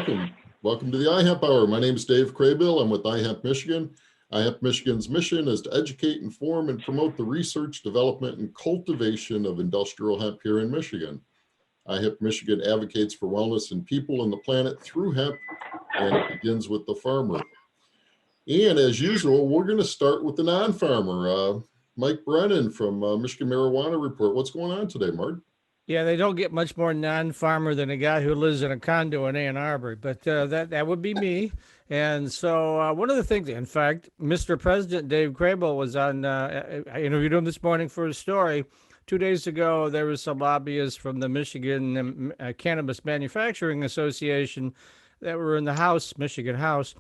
welcome. Welcome to the iHemp Hour. My name is Dave Craybill. I'm with iHemp Michigan. iHemp Michigan's mission is to educate, inform, and promote the research, development, and cultivation of industrial hemp here in Michigan. iHemp Michigan advocates for wellness and people and the planet through hemp, and it begins with the farmer. And as usual, we're going to start with the non-farmer, Mike Brennan from Michigan Marijuana Report. What's going on today, Mark? Yeah, they don't get much more non-farmer than a guy who lives in a condo in Ann Arbor, but that would be me. And so one of the things, in fact, Mr. President Dave Crable was on, I interviewed him this morning for a story. 2 days ago, there was some lobbyists from the Michigan Cannabis Manufacturing Association that were in the House, Michigan House,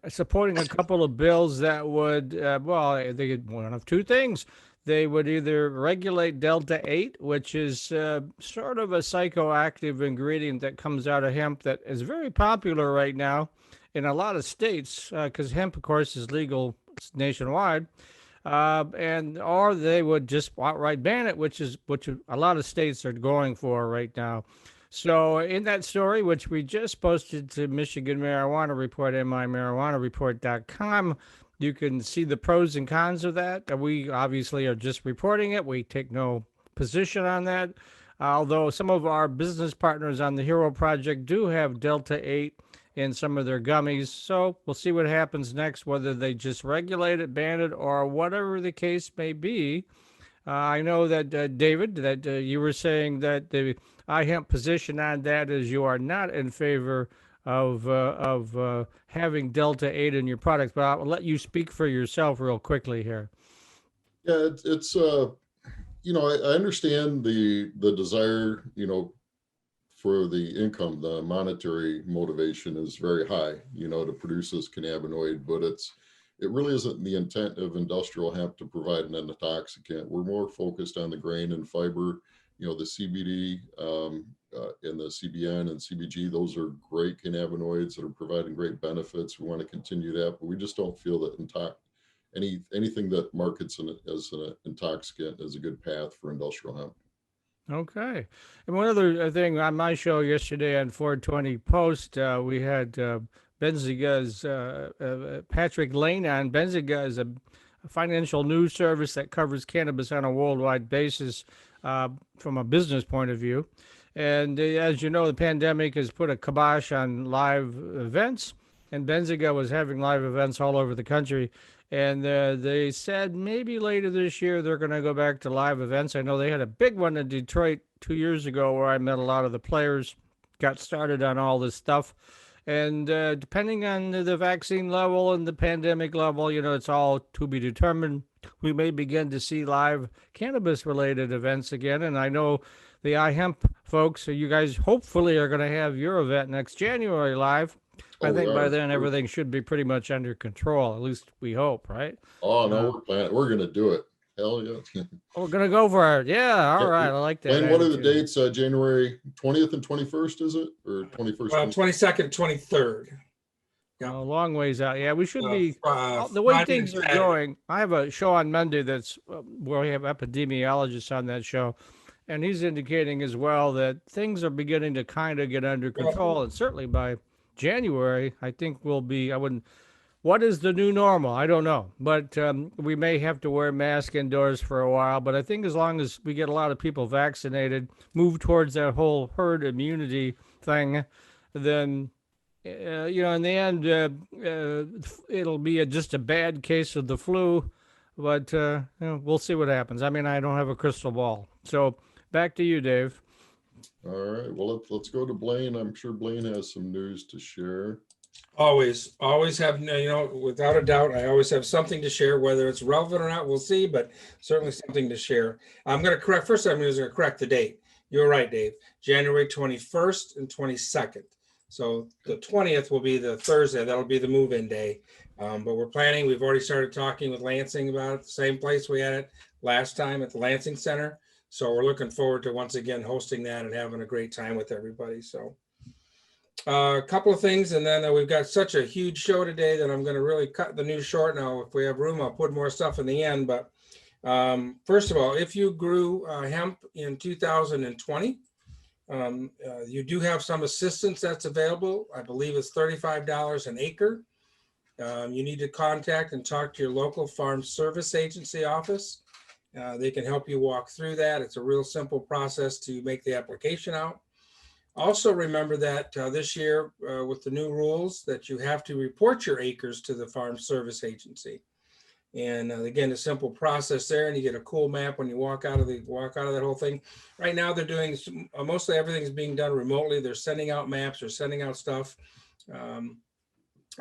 supporting a couple of bills that would, they could one of two things. They would either regulate Delta-8, which is sort of a psychoactive ingredient that comes out of hemp that is very popular right now in a lot of states, because hemp, of course, is legal nationwide, or they would just outright ban it, which a lot of states are going for right now. So in that story, which we just posted to Michigan Marijuana Report, mimarijuanareport.com, you can see the pros and cons of that. We obviously are just reporting it. We take no position on that. Although some of our business partners on the Hero Project do have Delta-8 in some of their gummies. So we'll see what happens next, whether they just regulate it, ban it, or whatever the case may be. I know that, David, that you were saying that the iHemp position on that is you are not in favor of having Delta-8 in your products, but I'll let you speak for yourself real quickly here. Yeah, it's I understand the desire, for the income. The monetary motivation is very high, to produce this cannabinoid, but it really isn't the intent of industrial hemp to provide an intoxicant. We're more focused on the grain and fiber, the CBD, and the CBN and CBG. Those are great cannabinoids that are providing great benefits. We want to continue that, but we just don't feel that anything that markets as an intoxicant is a good path for industrial hemp. Okay. And one other thing on my show yesterday on 420 Post, we had Benziga's Patrick Lane on. Benziga is a financial news service that covers cannabis on a worldwide basis from a business point of view. And as you know, the pandemic has put a kibosh on live events, and Benziga was having live events all over the country. And they said maybe later this year they're going to go back to live events. I know they had a big one in Detroit 2 years ago where I met a lot of the players, got started on all this stuff. And depending on the vaccine level and the pandemic level, it's all to be determined. We may begin to see live cannabis-related events again. And I know the iHemp folks, so you guys hopefully are going to have your event next January live. I think by then everything should be pretty much under control. At least we hope, right? Oh, no, we're planning. We're going to do it. Hell yeah. We're going to go for it. Yeah, all right. I like that. And what are the dates? January 20th and 21st, is it? Or 21st? 22nd, 23rd. Yeah. A long ways out. Yeah, we should be. The way things are going, I have a show on Monday that's where we have epidemiologists on that show. And he's indicating as well that things are beginning to kind of get under control. And certainly by January, I think we'll be, what is the new normal? I don't know. But we may have to wear masks indoors for a while. But I think as long as we get a lot of people vaccinated, move towards that whole herd immunity thing, then, in the end, it'll be just a bad case of the flu. But we'll see what happens. I don't have a crystal ball. So back to you, Dave. All right. Well, let's go to Blaine. I'm sure Blaine has some news to share. Always have, without a doubt, I always have something to share, whether it's relevant or not, we'll see, but certainly something to share. I'm going to correct the date. You're right, Dave. January 21st and 22nd. So the 20th will be the Thursday. That'll be the move-in day. But we're planning. We've already started talking with Lansing about it, the same place we had it last time at the Lansing Center. So we're looking forward to once again hosting that and having a great time with everybody. So a couple of things, and then we've got such a huge show today that I'm going to really cut the news short. Now, if we have room, I'll put more stuff in the end. But first of all, if you grew hemp in 2020, You do have some assistance that's available. I believe it's $35 an acre. You need to contact and talk to your local farm service agency office. They can help you walk through that. It's a real simple process to make the application out. Also remember that this year with the new rules that you have to report your acres to the farm service agency. And again, a simple process there, and you get a cool map when you walk out of that whole thing. Right now, they're doing mostly everything's being done remotely. They're sending out maps or sending out stuff.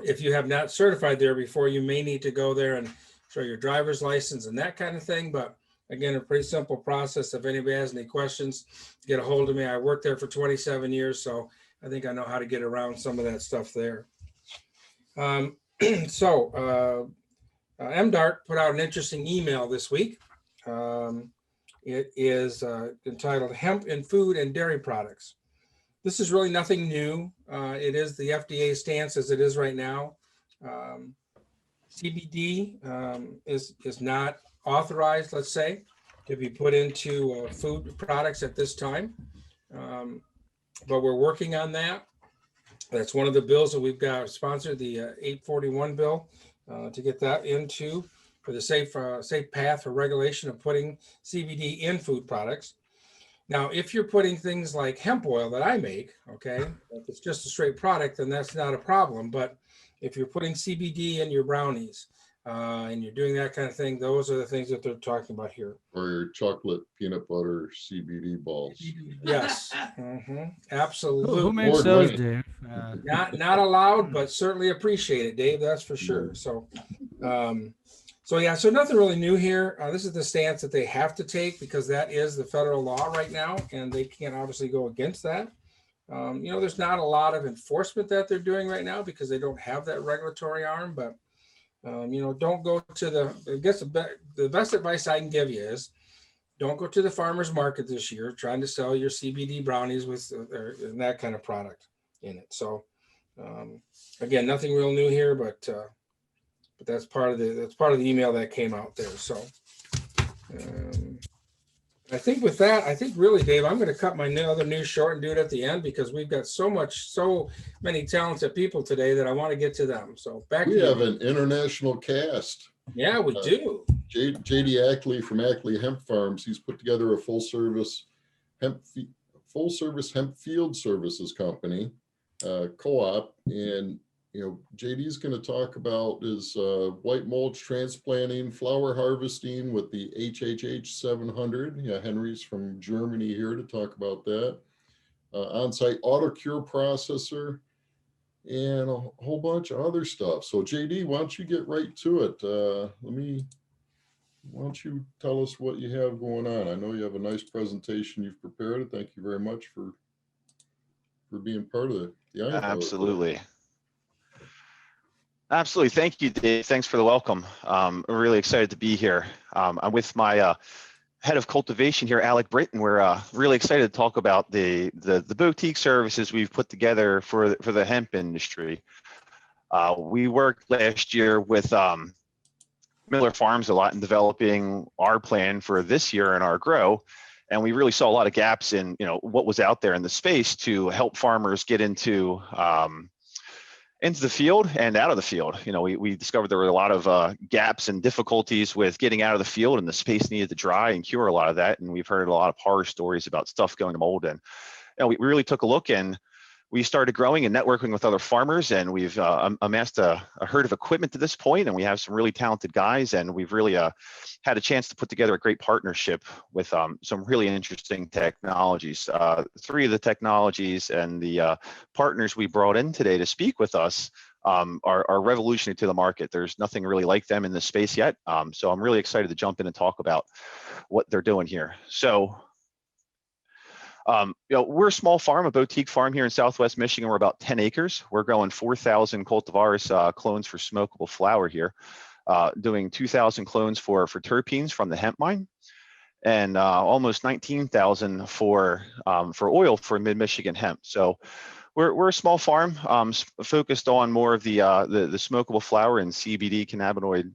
If you have not certified there before, you may need to go there and show your driver's license and that kind of thing. But again, a pretty simple process. If anybody has any questions, get a hold of me. I worked there for 27 years, so I think I know how to get around some of that stuff there. MDART put out an interesting email this week. It is entitled Hemp in Food and Dairy Products. This is really nothing new. It is the FDA stance as it is right now. CBD is not authorized, let's say, to be put into food products at this time. But we're working on that. That's one of the bills that we've got sponsored, the 841 bill. To get that into for the safe path for regulation of putting CBD in food products. Now, if you're putting things like hemp oil that I make, okay, if it's just a straight product, then that's not a problem. But if you're putting CBD in your brownies and you're doing that kind of thing, those are the things that they're talking about here. Or your chocolate peanut butter CBD balls. Yes, absolutely. Who makes those, Dave? Not allowed, but certainly appreciate it, Dave. That's for sure. So, so nothing really new here. This is the stance that they have to take because that is the federal law right now, and they can't obviously go against that. There's not a lot of enforcement that they're doing right now because they don't have that regulatory arm. But don't go to the best advice I can give you is don't go to the farmer's market this year trying to sell your CBD brownies with that kind of product in it. So again, nothing real new here, but that's part of the email that came out there. So I think with that, really, Dave, I'm going to cut my other news short and do it at the end because we've got so many talented people today that I want to get to them. So we have an international cast. Yeah, we do. JD Ackley from Ackley Hemp Farms. He's put together a full service hemp field services company, co-op, and JD's going to talk about his white mulch transplanting, flower harvesting with the HHH 700. Henry's from Germany here to talk about that. On-site Autocure processor and a whole bunch of other stuff. So JD, why don't you get right to it? Why don't you tell us what you have going on? I know you have a nice presentation you've prepared. Thank you very much for being part of the Absolutely. Absolutely. Thank you, Dave. Thanks for the welcome. I'm really excited to be here. I'm with my head of cultivation here, Alec, Britt, and we're really excited to talk about the boutique services we've put together for the hemp industry. We worked last year with Miller Farms a lot in developing our plan for this year and our grow. And we really saw a lot of gaps in what was out there in the space to help farmers get into the field and out of the field. We discovered there were a lot of gaps and difficulties with getting out of the field, and the space needed to dry and cure a lot of that. And we've heard a lot of horror stories about stuff going to mold. And we really took a look, and we started growing and networking with other farmers, and we've amassed a herd of equipment to this point, and we have some really talented guys, and we've really had a chance to put together a great partnership with some really interesting technologies. 3 of the technologies and the partners we brought in today to speak with us are revolutionary to the market. There's nothing really like them in this space yet, so I'm really excited to jump in and talk about what they're doing here. So we're a small farm, a boutique farm here in Southwest Michigan. We're about 10 acres. We're growing 4,000 cultivars, clones for smokable flower here, doing 2,000 clones for terpenes from the Hemp Mine, and almost 19,000 for oil for mid-Michigan hemp. So we're a small farm focused on more of the smokable flower and CBD cannabinoid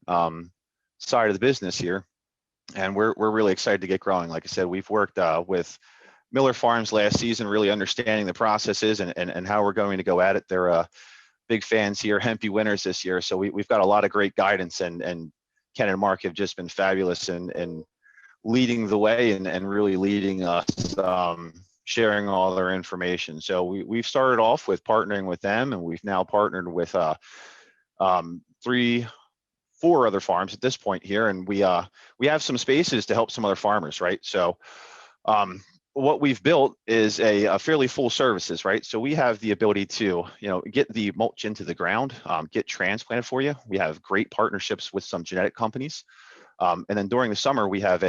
side of the business here, and we're really excited to get growing. Like I said, we've worked with Miller Farms last season, really understanding the processes and how we're going to go at it. They're big fans here, Hempy winners this year. So we've got a lot of great guidance, and Ken and Mark have just been fabulous in leading the way and really leading us, sharing all their information. So we've started off with partnering with them, and we've now partnered with 4 other farms at this point here, and we have some spaces to help some other farmers, right? So what we've built is a fairly full services, right? So we have the ability to, get the mulch into the ground, get transplanted for you. We have great partnerships with some genetic companies. And then during the summer, we have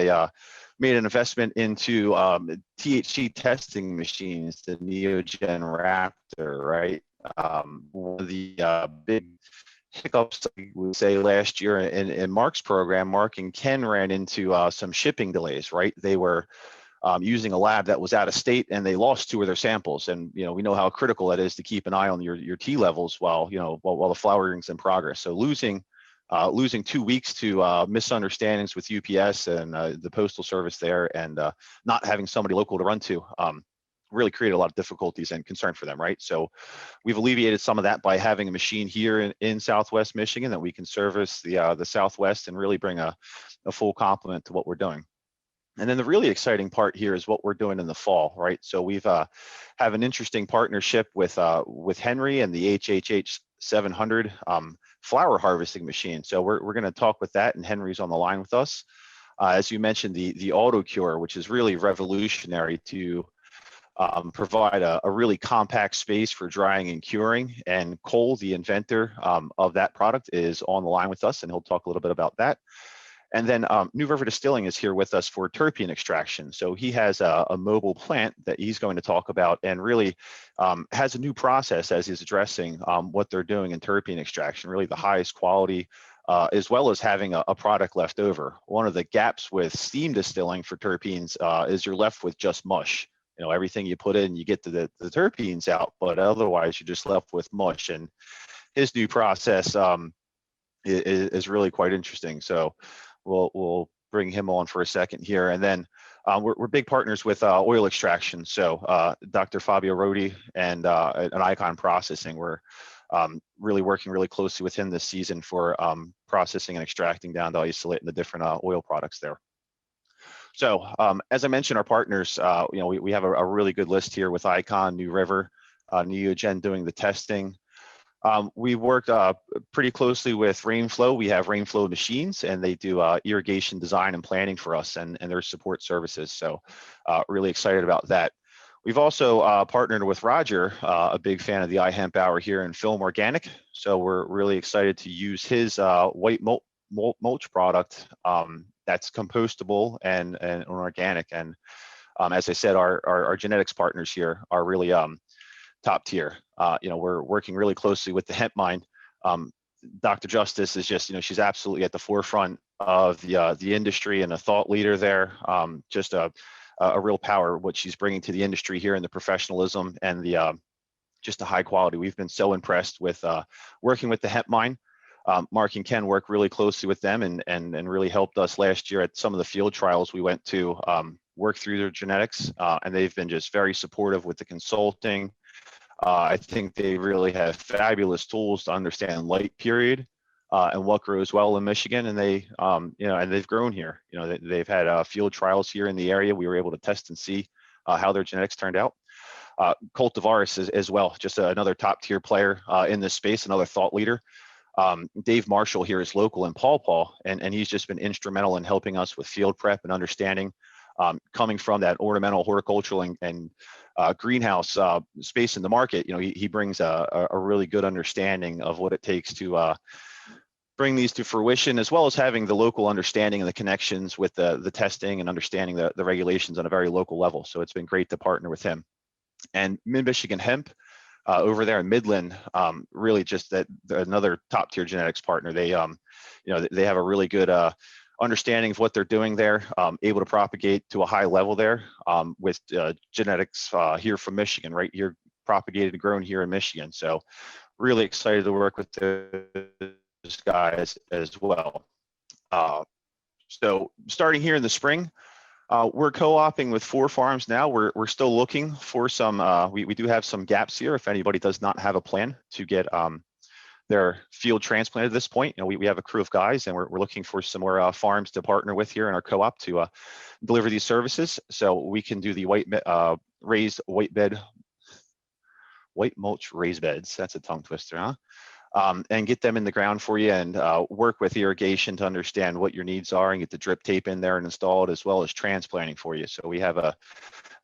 made an investment into THC testing machines, the Neogen Raptor, right? One of the big hiccups, I would say, last year in Mark's program, Mark and Ken ran into some shipping delays, right? They were using a lab that was out of state, and they lost 2 of their samples. And we know how critical that is to keep an eye on your tea levels while the flowering's in progress. So losing 2 weeks to misunderstandings with UPS and the postal service there, and not having somebody local to run to, really created a lot of difficulties and concern for them, right? So we've alleviated some of that by having a machine here in Southwest Michigan that we can service the Southwest and really bring a full complement to what we're doing. And then the really exciting part here is what we're doing in the fall, right? So we've have an interesting partnership with Henry and the HHH 700 flower harvesting machine. So we're going to talk with that, and Henry's on the line with us. As you mentioned, the Autocure, which is really revolutionary to provide a really compact space for drying and curing. And Cole, the inventor of that product, is on the line with us, and he'll talk a little bit about that. And then New River Distilling is here with us for terpene extraction. So he has a mobile plant that he's going to talk about, and really has a new process as he's addressing what they're doing in terpene extraction, really the highest quality, as well as having a product left over. One of the gaps with steam distilling for terpenes is you're left with just mush. Everything you put in, you get the terpenes out, but otherwise you're just left with mush. And his new process is really quite interesting. So we'll bring him on for a second here. And then we're big partners with oil extraction. So Dr. Fabio Rodi and Icon Processing, we're really working really closely with him this season for processing and extracting down to isolate and the different oil products there. So as I mentioned, our partners, we have a really good list here with Icon, New River, Neogen doing the testing. We work pretty closely with Rainflow. We have Rainflow machines, and they do irrigation design and planning for us, and their support services. So really excited about that. We've also partnered with Roger, a big fan of the iHemp Hour here in Film Organic. So we're really excited to use his white mulch product that's compostable and organic. And as I said, our genetics partners here are really top tier. We're working really closely with the Hemp Mine. Dr. Justice is just, she's absolutely at the forefront of the industry and a thought leader there. Just a real power, what she's bringing to the industry here, and the professionalism and the just the high quality. We've been so impressed with working with the Hemp Mine. Mark and Ken work really closely with them, and really helped us last year at some of the field trials we went to work through their genetics, and they've been just very supportive with the consulting. I think they really have fabulous tools to understand light period and what grows well in Michigan, and they, and they've grown here. They've had field trials here in the area. We were able to test and see how their genetics turned out. Cultivars as well, just another top tier player in this space, another thought leader. Dave Marshall here is local in Paw Paw, and he's just been instrumental in helping us with field prep and understanding, coming from that ornamental horticultural and greenhouse space in the market. He brings a really good understanding of what it takes to bring these to fruition, as well as having the local understanding and the connections with the testing and understanding the regulations on a very local level. So it's been great to partner with him. And Mid-Michigan Hemp over there in Midland, really just another top tier genetics partner. They they have a really good understanding of what they're doing there, able to propagate to a high level there with genetics here from Michigan, right here, propagated and grown here in Michigan. So really excited to work with those guys as well. So starting here in the spring, We're co-oping with 4 farms now. We're still looking for some, we do have some gaps here. If anybody does not have a plan to get their field transplanted at this point, we have a crew of guys, and we're looking for some more farms to partner with here in our co-op to deliver these services. So we can do the raised white mulch raised beds. That's a tongue twister, huh? And get them in the ground for you, and work with irrigation to understand what your needs are and get the drip tape in there and installed, as well as transplanting for you. So we have a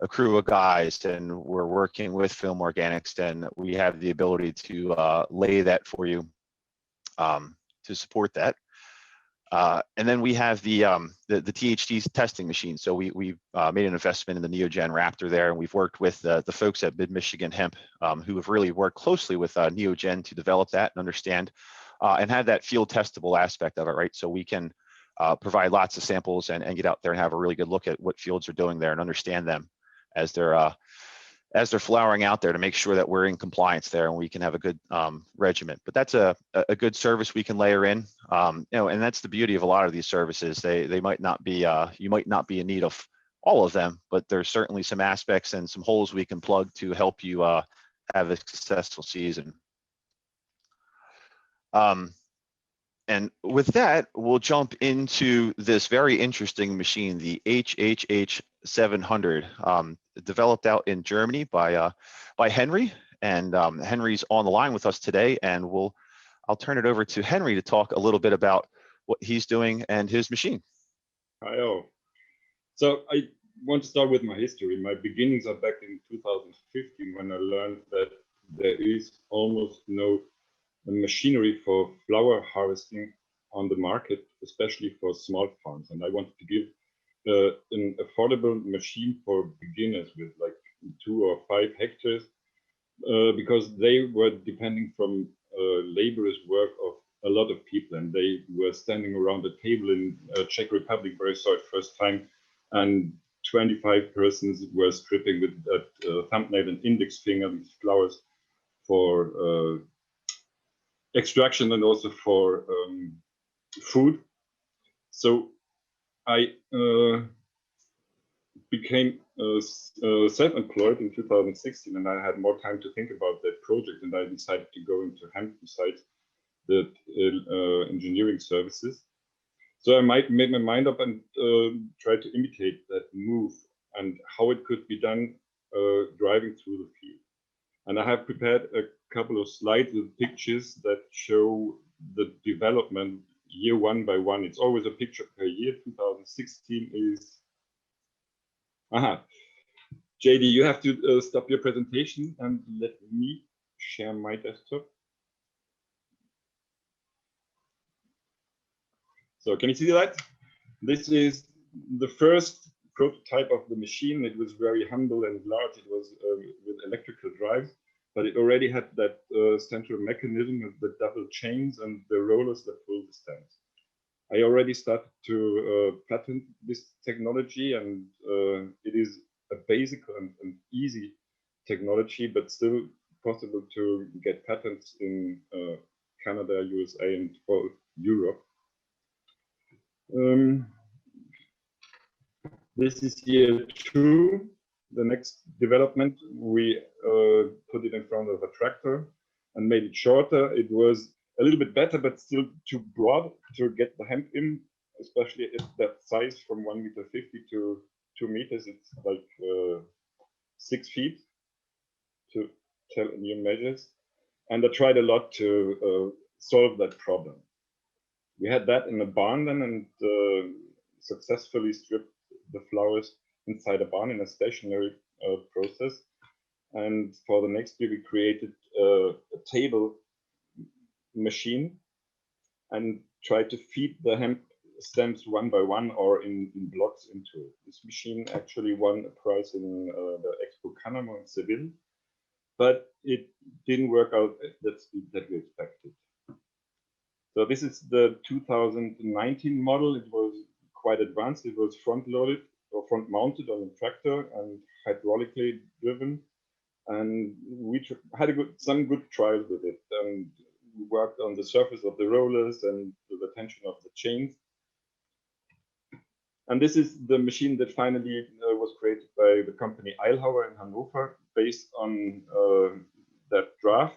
crew of guys, and we're working with Film Organics, and we have the ability to lay that for you to support that. And then we have the THC testing machine. So we made an investment in the Neogen Raptor there, and we've worked with the folks at Mid-Michigan Hemp, who have really worked closely with Neogen to develop that and understand and have that field testable aspect of it, right? So we can provide lots of samples and get out there and have a really good look at what fields are doing there and understand them as they're flowering out there, to make sure that we're in compliance there and we can have a good regimen. But that's a good service we can layer in, and that's the beauty of a lot of these services. They might not be, you might not be in need of all of them, but there's certainly some aspects and some holes we can plug to help you have a successful season. And with that, we'll jump into this very interesting machine, the HHH 700, developed out in Germany by Henry. And Henry's on the line with us today, and I'll turn it over to Henry to talk a little bit about what he's doing and his machine. Hi all. So I want to start with my history. My beginnings are back in 2015, when I learned that there is almost no machinery for flower harvesting on the market, especially for small farms. And I wanted to give an affordable machine for beginners with like 2 or 5 hectares, because they were depending from laborious work of a lot of people, and they were standing around a table in Czech Republic where I saw it first time, and 25 persons were stripping with that thumbnail and index finger these flowers for extraction and also for food. So I became self-employed in 2016, and I had more time to think about that project, and I decided to go into hemp besides the engineering services. So I made my mind up and tried to imitate that move and how it could be done driving through the field. And I have prepared a couple of slides with pictures that show the development year one by one. It's always a picture per year. 2016 is, JD, you have to stop your presentation and let me share my desktop. So can you see that? This is the first prototype of the machine. It was very humble and large. It was with electrical drives, but it already had that central mechanism with the double chains and the rollers that pull the stems. I already started to patent this technology, and it is a basic and easy technology, but still possible to get patents in Canada, USA, and Europe. This is year 2. The next development, we put it in front of a tractor and made it shorter. It was a little bit better, but still too broad to get the hemp in, especially at that size from 1.50 meters to 2 meters. It's like 6 feet to tell new measures. And I tried a lot to solve that problem. We had that in a barn then, and successfully stripped the flowers inside a barn in a stationary process. And for the next year, we created a table machine and tried to feed the hemp stems one by one or in blocks into it. This machine actually won a prize in the Expo Canamo in Seville, but it didn't work out at that speed that we expected. So this is the 2019 model. It was quite advanced. It was front-loaded or front-mounted on a tractor and hydraulically driven. And we had some good trials with it. And we worked on the surface of the rollers and the tension of the chains. And this is the machine that finally was created by the company Eilhauer in Hanover, based on that draft.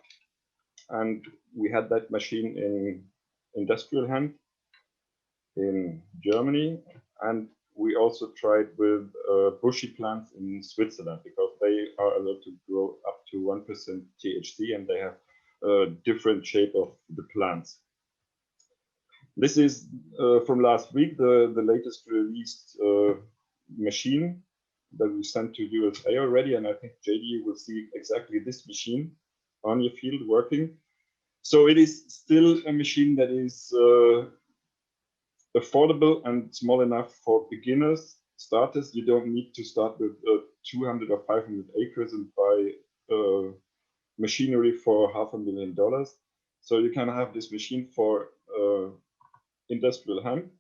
And we had that machine in industrial hemp in Germany. And we also tried with bushy plants in Switzerland, because they are allowed to grow up to 1% THC, and they have a different shape of the plants. This is from last week, the latest released machine that we sent to USA already, and I think JD will see exactly this machine on your field working. So it is still a machine that is affordable and small enough for beginners, starters. You don't need to start with 200 or 500 acres and buy machinery for $500,000. So you can have this machine for industrial hemp,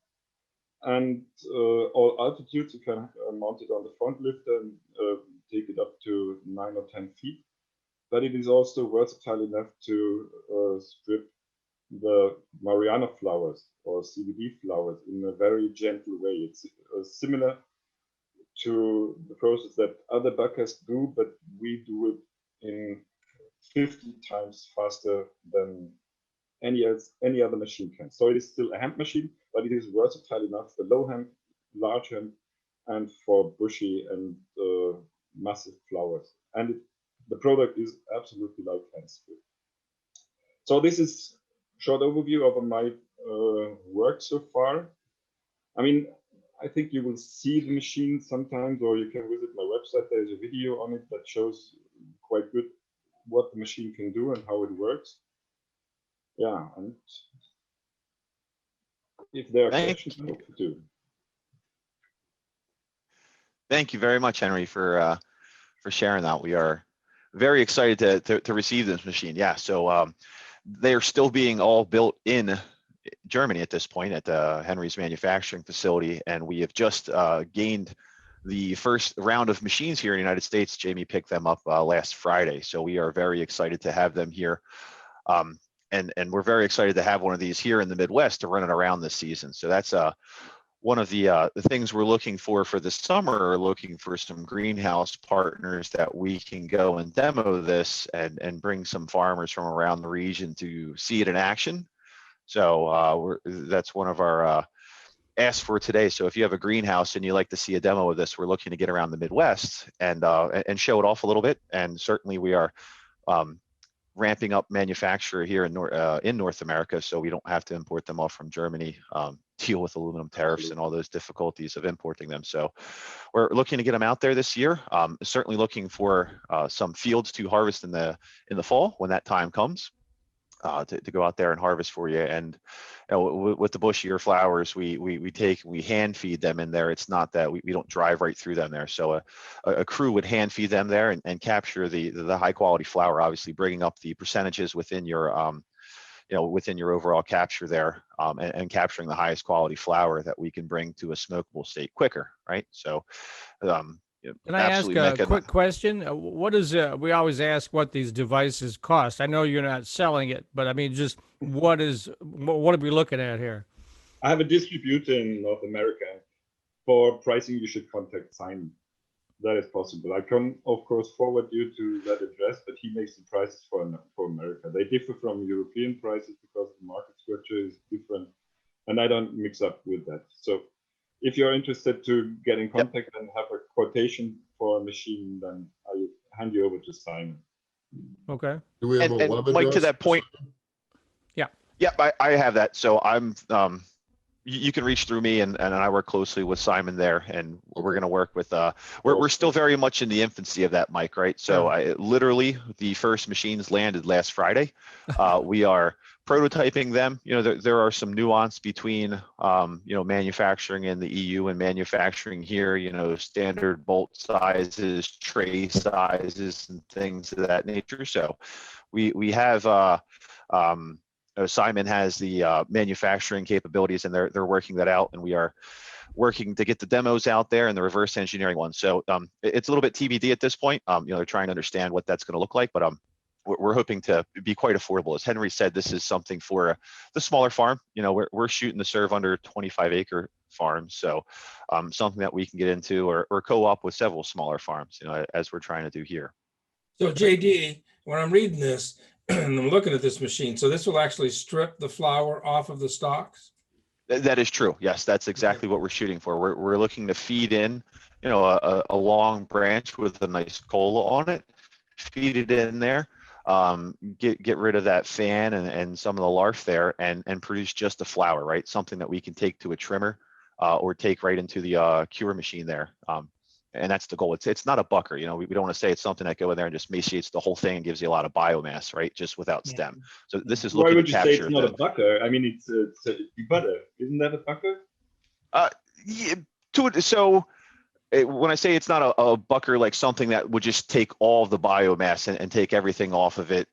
and all altitudes. You can mount it on the front lifter and take it up to 9 or 10 feet. But it is also versatile enough to strip the Mariana flowers or CBD flowers in a very gentle way. It's similar to the process that other buckers do, but we do it in 50 times faster than any other machine can. So it is still a hemp machine, but it is versatile enough for low hemp, large hemp, and for bushy and massive flowers. And the product is absolutely like hands-free. So this is a short overview of my work so far. I mean, I think you will see the machine sometimes, or you can visit my website. There's a video on it that shows quite good what the machine can do and how it works. Yeah, and if there are questions, I hope to do. Thank you very much, Henry, for sharing that. We are very excited to receive this machine. Yeah, so they are still being all built in Germany at this point at Henry's manufacturing facility, and we have just gained the first round of machines here in the United States. Jamie picked them up last Friday, so we are very excited to have them here. And we're very excited to have one of these here in the Midwest to run it around this season. So that's one of the things we're looking for the summer, are looking for some greenhouse partners that we can go and demo this and bring some farmers from around the region to see it in action. So that's one of our asks for today. So if you have a greenhouse and you like to see a demo of this, we're looking to get around the Midwest and show it off a little bit. And certainly we are ramping up manufacture here in North America, so we don't have to import them all from Germany, deal with aluminum tariffs and all those difficulties of importing them. So we're looking to get them out there this year. Certainly looking for some fields to harvest in the fall when that time comes, to go out there and harvest for you. And with the bushier flowers, we hand feed them in there. It's not that we don't drive right through them there. So a crew would hand feed them there and capture the high quality flower, obviously bringing up the percentages within your within your overall capture there, and capturing the highest quality flower that we can bring to a smokable state quicker, right? So can I ask a quick question? What is we always ask what these devices cost. I know you're not selling it, but I mean, just what are we looking at here? I have a distributor in North America. For pricing, you should contact Simon. That is possible. I can, of course, forward you to that address, but he makes the prices for America. They differ from European prices because the market structure is different, and I don't mix up with that. So if you're interested to get in contact and have a quotation for a machine, then I will hand you over to Simon. Okay. Do we have a web address? Mike, to that point. Yeah, I have that. So I'm you can reach through me, and I work closely with Simon there, and we're going to work with we're still very much in the infancy of that, Mike, right? So literally the first machines landed last Friday. We are prototyping them. There are some nuance between manufacturing in the EU and manufacturing here, standard bolt sizes, tray sizes, and things of that nature. So we have Simon has the manufacturing capabilities, and they're working that out, and we are working to get the demos out there and the reverse engineering ones. So it's a little bit TBD at this point. They're trying to understand what that's going to look like, but we're hoping to be quite affordable. As Henry said, this is something for the smaller farm. You know, we're shooting to serve under 25-acre farms, so something that we can get into or co-op with several smaller farms, you know, as we're trying to do here. So JD, when I'm reading this and I'm looking at this machine, so this will actually strip the flower off of the stalks? That is true. Yes, that's exactly what we're shooting for. We're looking to feed in, you know, a long branch with a nice cola on it, feed it in there, get rid of that fan and some of the larf there, and produce just a flower, right? Something that we can take to a trimmer or take right into the cure machine there. And that's the goal. It's not a bucker, you know. We don't want to say it's something that go in there and just emaciates the whole thing and gives you a lot of biomass, right? Just without stem. So this is Why looking would to you say capture it's not a bucker? I mean, it's butter. Isn't that a bucker? yeah, so when I say it's not a bucker, like something that would just take all of the biomass and take everything off of it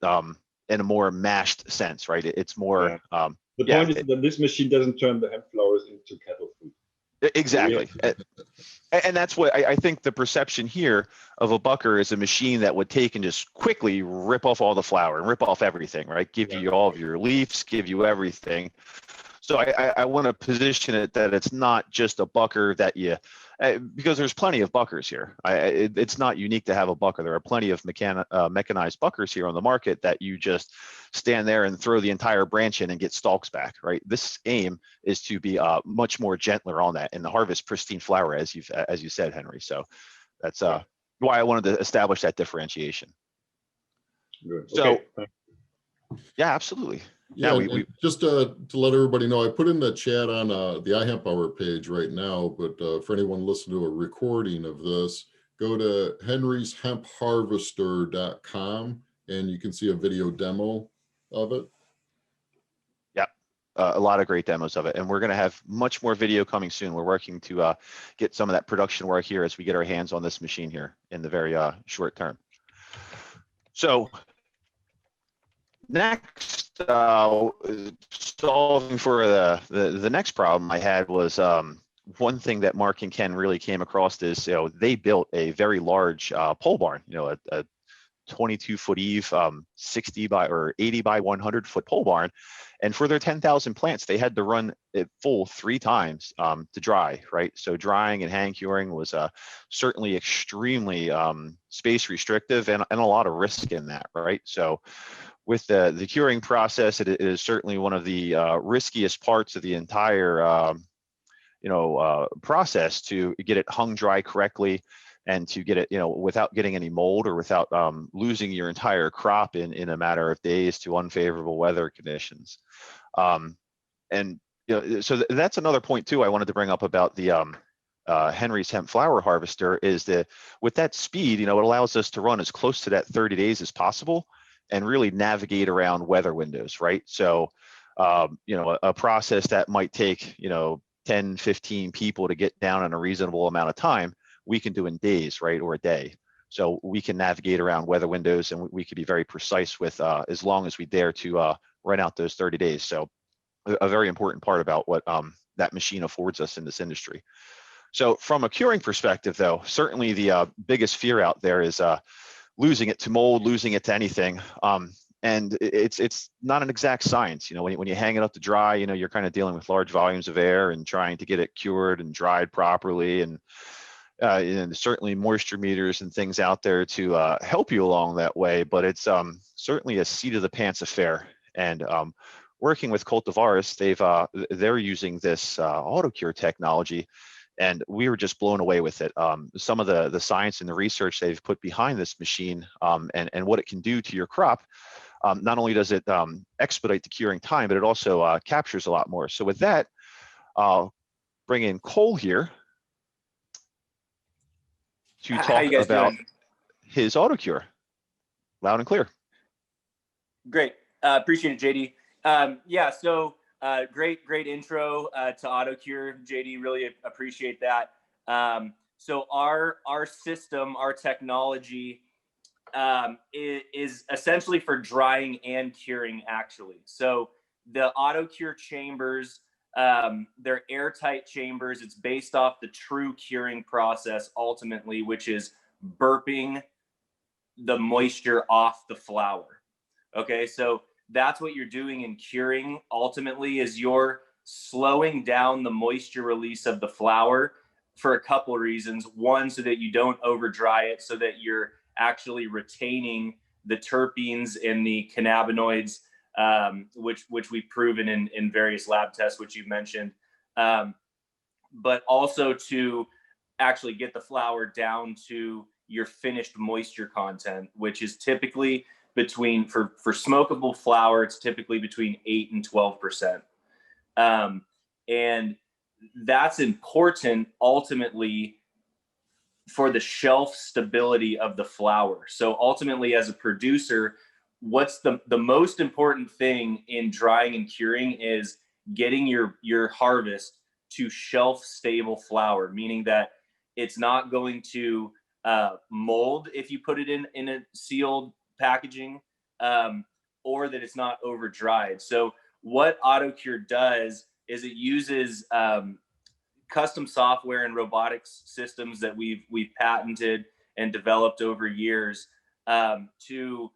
in a more mashed sense, right? It's more. Yeah. The point is that this machine doesn't turn the hemp flowers into cattle food. Exactly. And that's what I think the perception here of a bucker is a machine that would take and just quickly rip off all the flour and rip off everything, right? Give you all of your leaves, give you everything. So I want to position it that it's not just a bucker that you, because there's plenty of buckers here. It's not unique to have a bucker. There are plenty of mechanized buckers here on the market that you just stand there and throw the entire branch in and get stalks back, right? This aim is to be much more gentler on that and harvest pristine flower, as you said, Henry. So that's why I wanted to establish that differentiation. Good. So, okay. Yeah, absolutely. Yeah, we just to let everybody know, I put in the chat on the iHemp Hour page right now, but for anyone listening to a recording of this, go to henryshempharvester.com and you can see a video demo of it. Yeah, a lot of great demos of it. And we're going to have much more video coming soon. We're working to get some of that production work here as we get our hands on this machine here in the very short term. So next, solving for the next problem I had was one thing that Mark and Ken really came across is, you know, they built a very large pole barn, you know, a 22-foot eave, 60 by or 80 by 100 foot pole barn. And for their 10,000 plants, they had to run it full 3 times to dry, right? So drying and hand curing was certainly extremely space restrictive and a lot of risk in that, right? So with the curing process, it is certainly one of the riskiest parts of the entire process to get it hung dry correctly and to get it, you know, without getting any mold or without losing your entire crop in a matter of days to unfavorable weather conditions. And you know, so that's another point too I wanted to bring up about the Henry's hemp flower harvester is that with that speed, you know, it allows us to run as close to that 30 days as possible and really navigate around weather windows, right? So, you know, a process that might take, you know, 10, 15 people to get down in a reasonable amount of time, we can do in days, right, or a day. So we can navigate around weather windows and we can be very precise with as long as we dare to run out those 30 days. So a very important part about what that machine affords us in this industry. So from a curing perspective, though, certainly the biggest fear out there is losing it to mold, losing it to anything. And it's not an exact science. You know, when you hang it up to dry, you know, you're kind of dealing with large volumes of air and trying to get it cured and dried properly. And certainly moisture meters and things out there to help you along that way. But it's certainly a seat of the pants affair. And working with cultivars, they're using this Autocure technology. And we were just blown away with it. Some of the science and the research they've put behind this machine and what it can do to your crop, not only does it expedite the curing time, but it also captures a lot more. So with that, I'll bring in Cole here to talk about his Autocure. Loud and clear. Great. Appreciate it, JD. Yeah, so great intro to Autocure, JD. Really appreciate that. So our system, our technology is essentially for drying and curing, actually. So the Autocure chambers, they're airtight chambers. It's based off the true curing process, ultimately, which is burping the moisture off the flower. Okay, so that's what you're doing in curing ultimately, is you're slowing down the moisture release of the flower for a couple of reasons. One, so that you don't over dry it, so that you're actually retaining the terpenes and the cannabinoids, which we've proven in various lab tests, which you've mentioned, but also to actually get the flower down to your finished moisture content, which is typically between, for smokable flower, it's typically between 8 and 12%. And that's important ultimately for the shelf stability of the flower. So ultimately, as a producer, what's the most important thing in drying and curing is getting your harvest to shelf stable flower, meaning that it's not going to mold if you put it in a sealed packaging, or that it's not over dried. So what Autocure does is it uses custom software and robotics systems that we've patented and developed over years, to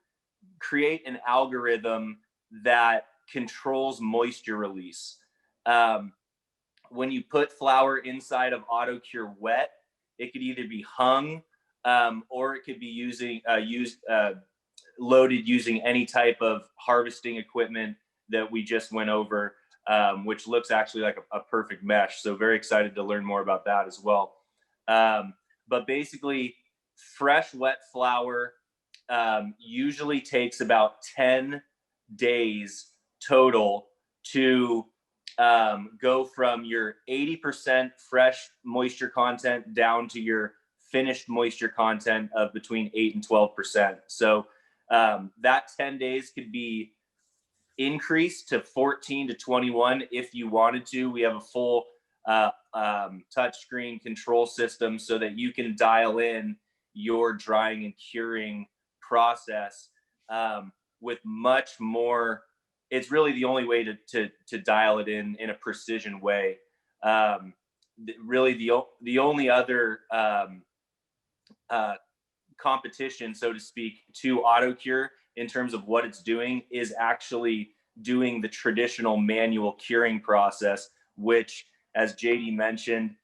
create an algorithm that controls moisture release. When you put flower inside of Autocure wet, it could either be hung, or it could be loaded using any type of harvesting equipment that we just went over, which looks actually like a perfect mesh. So very excited to learn more about that as well. But basically, fresh wet flower usually takes about 10 days total to go from your 80% fresh moisture content down to your finished moisture content of between 8 and 12%. So that 10 days could be increased to 14 to 21 if you wanted to. We have a full touchscreen control system so that you can dial in your drying and curing process with much more. It's really the only way to dial it in a precision way. Really, the only other competition, so to speak, to Autocure in terms of what it's doing is actually doing the traditional manual curing process, which, as JD mentioned,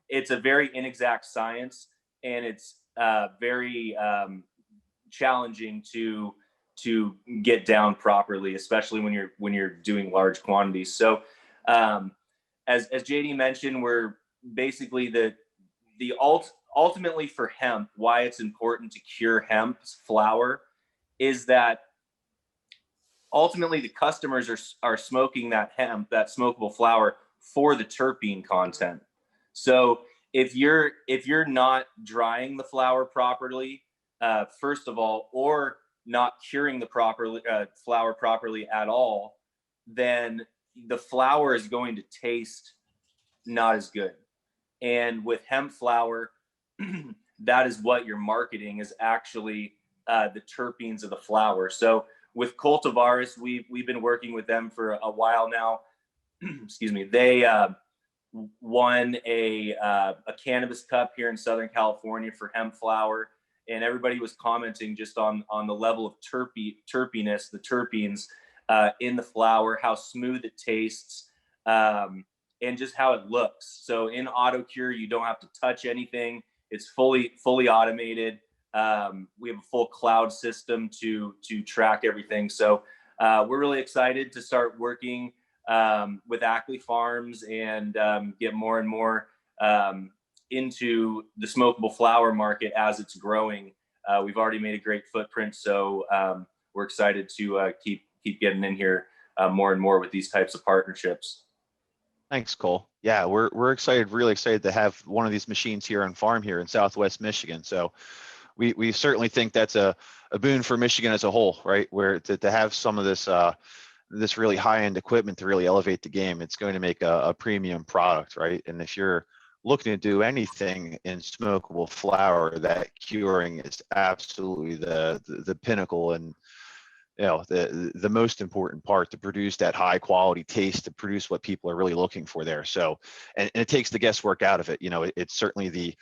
it's a very inexact science, and it's very challenging to get down properly, especially when you're doing large quantities. So as JD mentioned, we're basically ultimately for hemp, why it's important to cure hemp's flower is that ultimately the customers are smoking that hemp, that smokable flower, for the terpene content. So if you're not drying the flower properly, first of all, or not curing the flower properly at all, then the flower is going to taste not as good. And with hemp flower, that is what you're marketing, is actually the terpenes of the flower. So with cultivars, we've been working with them for a while now. Excuse me. They won a cannabis cup here in Southern California for hemp flower, and everybody was commenting just on the level of terpiness, the terpenes in the flower, how smooth it tastes, and just how it looks. So in Autocure, you don't have to touch anything. It's fully automated. We have a full cloud system to track everything. So we're really excited to start working with Ackley Farms and get more and more into the smokable flower market as it's growing. We've already made a great footprint, so we're excited to keep getting in here more and more with these types of partnerships. Thanks, Cole. Yeah, we're excited, really excited to have one of these machines here on farm here in Southwest Michigan. So we certainly think that's a boon for Michigan as a whole, right? Where to have some of this this really high-end equipment to really elevate the game, it's going to make a premium product, right? And if you're looking to do anything in smokable flower, that curing is absolutely the pinnacle and the most important part to produce that high quality taste, to produce what people are really looking for there. So and it takes the guesswork out of it. It's certainly the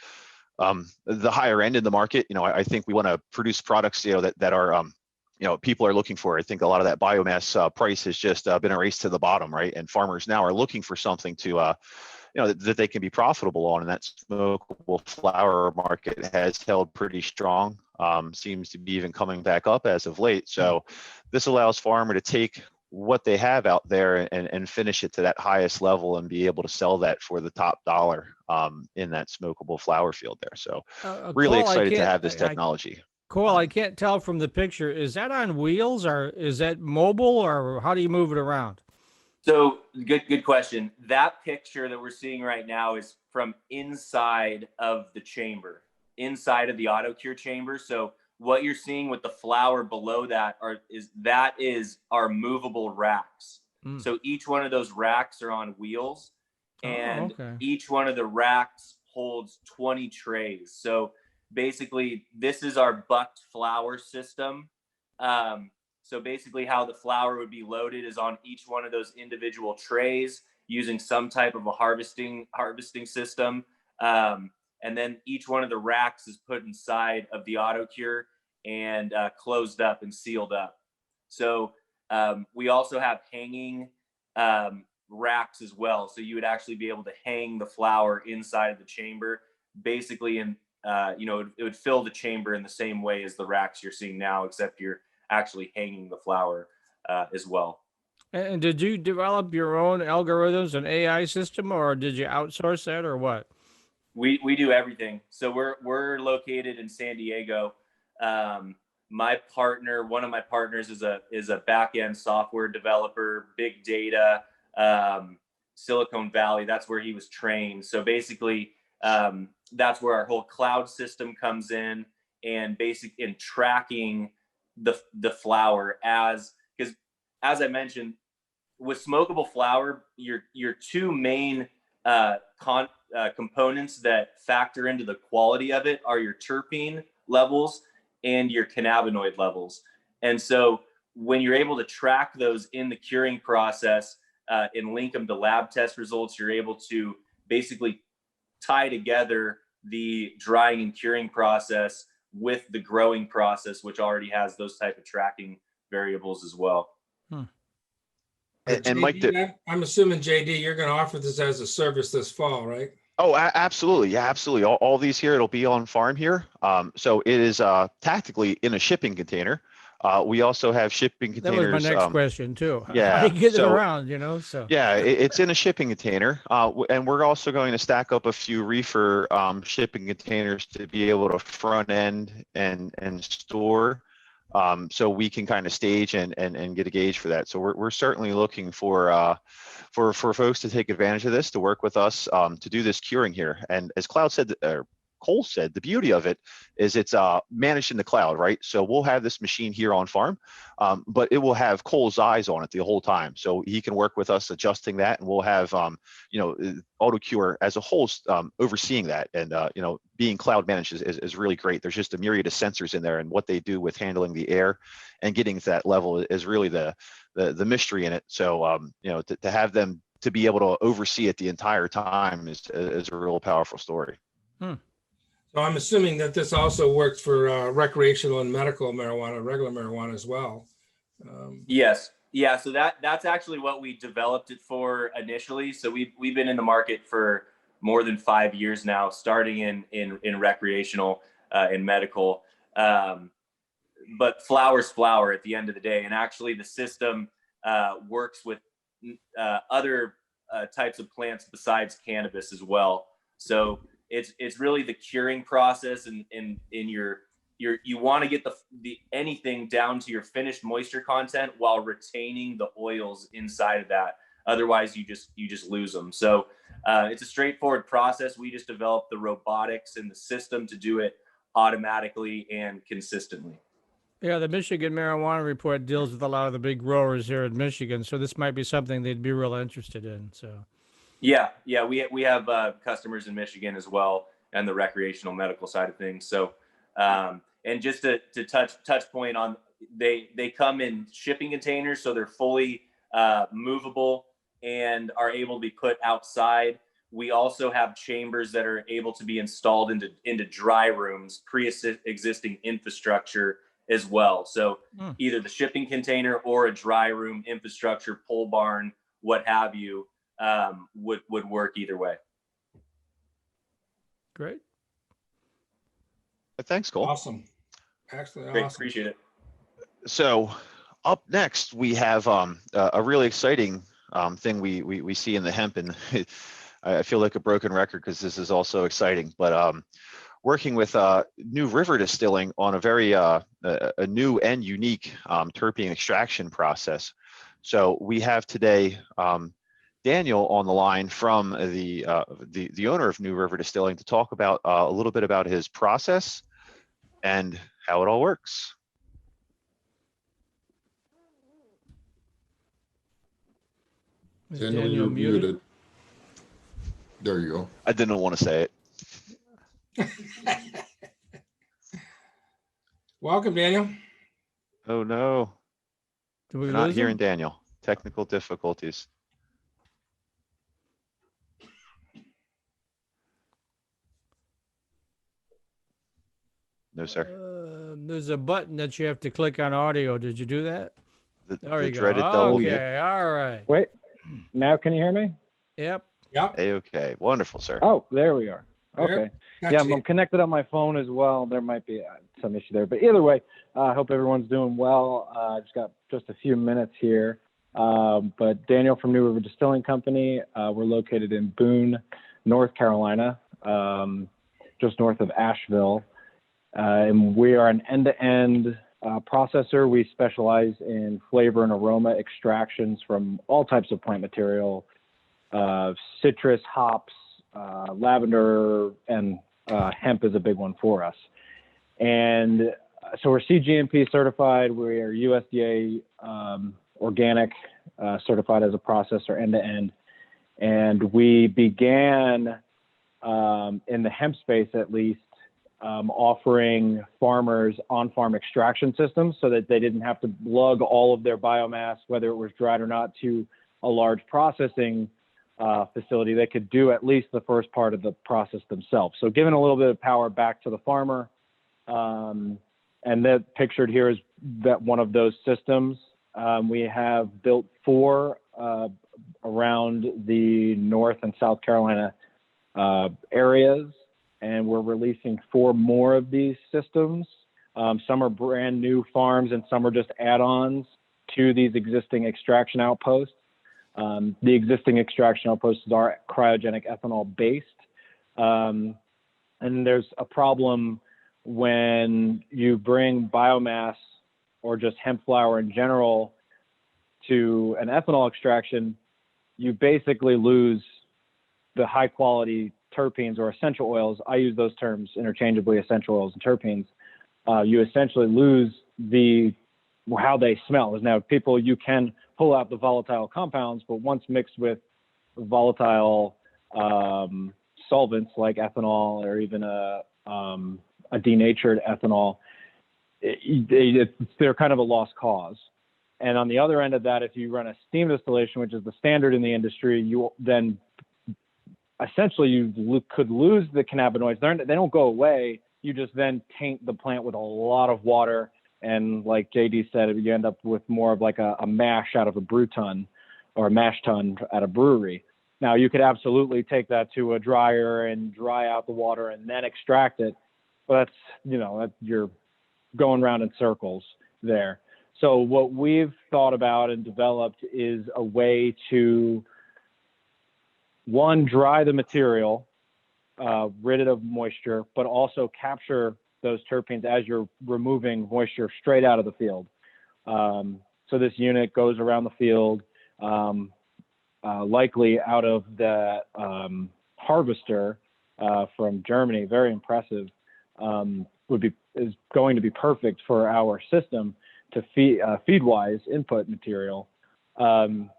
higher end in the market. I think we want to produce products that are people are looking for. I think a lot of that biomass price has just been a race to the bottom, right? And farmers now are looking for something to that they can be profitable on, and that smokable flower market has held pretty strong. Seems to be even coming back up as of late. So this allows farmer to take what they have out there and finish it to that highest level and be able to sell that for the top dollar in that smokable flower field there. So really Cole, excited to have this technology. Cole, I can't tell from the picture. Is that on wheels, or is that mobile, or how do you move it around? So good question. That picture that we're seeing right now is from inside of the chamber, inside of the Autocure chamber. So what you're seeing with the flower below that is our movable racks. So each one of those racks are on wheels, and each one of the racks holds 20 trays. So basically, this is our bucked flower system. So basically how the flower would be loaded is on each one of those individual trays using some type of a harvesting system. And then each one of the racks is put inside of the Autocure and closed up and sealed up. So we also have hanging racks as well. So you would actually be able to hang the flower inside of the chamber, basically it would fill the chamber in the same way as the racks you're seeing now, except you're actually hanging the flower as well. And did you develop your own algorithms and AI system, or did you outsource that, or what? We do everything. So we're located in San Diego. One of my partners is a back-end software developer, big data, Silicon Valley. That's where he was trained. So basically, that's where our whole cloud system comes in, and in tracking the flower, because as I mentioned, with smokable flower, your two main components that factor into the quality of it are your terpene levels and your cannabinoid levels. And so when you're able to track those in the curing process and link them to lab test results, you're able to basically tie together the drying and curing process with the growing process, which already has those type of tracking variables as well. And JD, Mike, I'm assuming, JD, you're going to offer this as a service this fall, right? Oh, absolutely. Yeah, absolutely. All these here, it'll be on farm here. So it is tactically in a shipping container. We also have shipping containers. That was my next question too. Yeah. How do you get it around, so. Yeah, it's in a shipping container. And we're also going to stack up a few reefer shipping containers to be able to front end and store. So we can kind of stage and get a gauge for that. So we're certainly looking for folks to take advantage of this, to work with us to do this curing here. And as Cole said, the beauty of it is it's managed in the cloud, right? So we'll have this machine here on farm, but it will have Cole's eyes on it the whole time. So he can work with us adjusting that, and we'll have, Autocure as a whole overseeing that. And, being cloud managed is really great. There's just a myriad of sensors in there, and what they do with handling the air and getting to that level is really the mystery in it. So, to have them to be able to oversee it the entire time is a real powerful story. So I'm assuming that this also works for recreational and medical marijuana, regular marijuana as well. Yes. Yeah. So that's actually what we developed it for initially. So we've been in the market for more than 5 years now, starting in recreational and medical. But flower's flower at the end of the day. And actually the system works with other types of plants besides cannabis as well. So it's really the curing process, and you want to get the anything down to your finished moisture content while retaining the oils inside of that. Otherwise, you just lose them. So it's a straightforward process. We just developed the robotics and the system to do it automatically and consistently. Yeah, the Michigan Marijuana Report deals with a lot of the big growers here in Michigan, so this might be something they'd be real interested in. So. Yeah, we have customers in Michigan as well, and the recreational medical side of things. So, and just to touch point on, they come in shipping containers, so they're fully movable and are able to be put outside. We also have chambers that are able to be installed into dry rooms, pre-existing infrastructure as well. So Hmm. either the shipping container or a dry room infrastructure, pole barn, what have you, would work either way. Great. Thanks, Cole. Awesome. Actually, Great, awesome. appreciate it. So up next, we have a really exciting thing we see in the hemp, and I feel like a broken record because this is also exciting. But working with new River Distilling on a very a new and unique terpene extraction process. So we have today Daniel on the line from the owner of New River Distilling to talk about a little bit about his process and how it all works. Is Daniel, you're muted. There you go. I didn't want to say it. Welcome, Daniel. Oh no, Did we we're not lose hearing him? Daniel. Technical difficulties. No, sir. There's a button that you have to click on audio. Did you do that? There The you go. dreaded double mute. Okay, all right. Wait, now can you hear me? Yep. Yep. Okay, wonderful, sir. Oh, there we are. Okay. Gotcha. Yeah, I'm connected on my phone as well. There might be some issue there, but either way, I hope everyone's doing well. Just got just a few minutes here. But Daniel from New River Distilling Company, we're located in Boone, North Carolina, just north of Asheville. And we are an end-to-end processor. We specialize in flavor and aroma extractions from all types of plant material, citrus, hops, lavender, and hemp is a big one for us. And so we're CGMP certified. We are USDA organic certified as a processor end-to-end. And we began in the hemp space, at least, offering farmers on-farm extraction systems so that they didn't have to lug all of their biomass, whether it was dried or not, to a large processing facility. They could do at least the first part of the process themselves. So giving a little bit of power back to the farmer. And that pictured here is that one of those systems. We have built 4 around the North and South Carolina areas, and we're releasing 4 more of these systems. Some are brand new farms and some are just add-ons to these existing extraction outposts. The existing extraction outposts are cryogenic ethanol based. And there's a problem when you bring biomass or just hemp flower in general to an ethanol extraction, you basically lose the high quality terpenes or essential oils. I use those terms interchangeably, essential oils and terpenes. You essentially lose how they smell. Now, you can pull out the volatile compounds, but once mixed with volatile solvents like ethanol or even a denatured ethanol, they're kind of a lost cause. And on the other end of that, if you run a steam distillation, which is the standard in the industry, you then essentially you could lose the cannabinoids. They don't go away. You just then taint the plant with a lot of water. And like JD said, you end up with more of like a mash out of a brew tun or a mash tun at a brewery. Now, you could absolutely take that to a dryer and dry out the water and then extract it. But you're going around in circles there. So what we've thought about and developed is a way to, one, dry the material, rid it of moisture, but also capture those terpenes as you're removing moisture straight out of the field. So this unit goes around the field, likely out of the harvester from Germany, very impressive, is going to be perfect for our system to feed-wise input material. In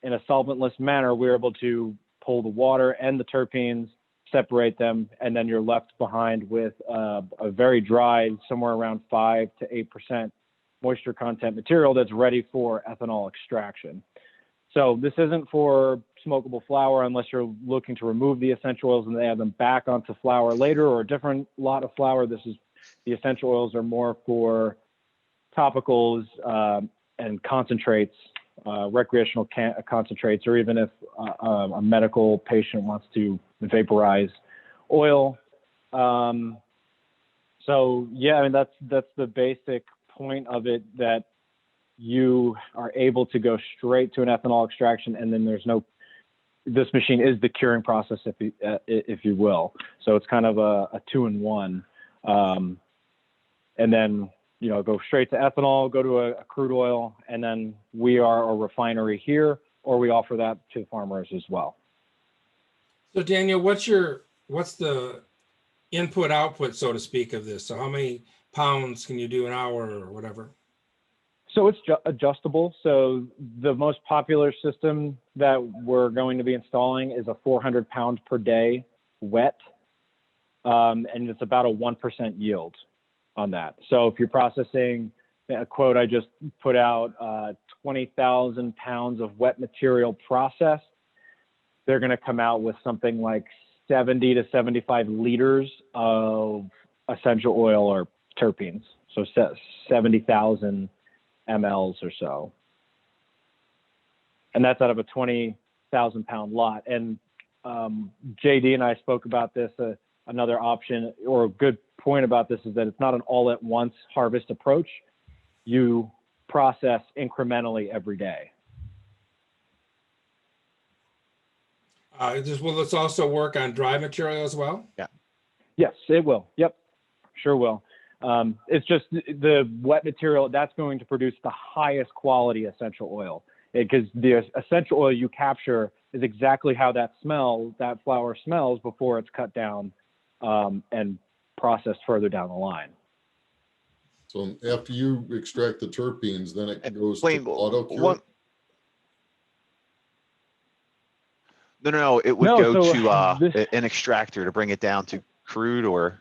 a solvent-less manner, we're able to pull the water and the terpenes, separate them, and then you're left behind with a very dry, somewhere around 5 to 8% moisture content material that's ready for ethanol extraction. So this isn't for smokable flower unless you're looking to remove the essential oils and add them back onto flour later, or a different lot of flour. The essential oils are more for topicals and concentrates, recreational concentrates, or even if a medical patient wants to vaporize oil. So yeah, I mean, that's the basic point of it, that you are able to go straight to an ethanol extraction, and then this machine is the curing process, if you will. So it's kind of a 2-in-1. And then, go straight to ethanol, go to a crude oil, and then we are a refinery here, or we offer that to farmers as well. So Daniel, what's the input output, so to speak, of this? So how many pounds can you do an hour or whatever? So it's adjustable. So the most popular system that we're going to be installing is a 400 pounds per day wet, and it's about a 1% yield on that. So if you're processing, a quote I just put out, 20,000 pounds of wet material processed, they're going to come out with something like 70 to 75 liters of essential oil or terpenes. So 70,000 mLs or so. And that's out of a 20,000 pound lot. And JD and I spoke about this. Another option or a good point about this is that it's not an all at once harvest approach. You process incrementally every day. Will this also work on dry material as well? Yeah. Yes, it will. Yep, sure will. It's just the wet material that's going to produce the highest quality essential oil, because the essential oil you capture is exactly how that flower smells before it's cut down and processed further down the line. So after you extract the terpenes, then it goes to Autocure? No, it would go to an extractor to bring it down to crude or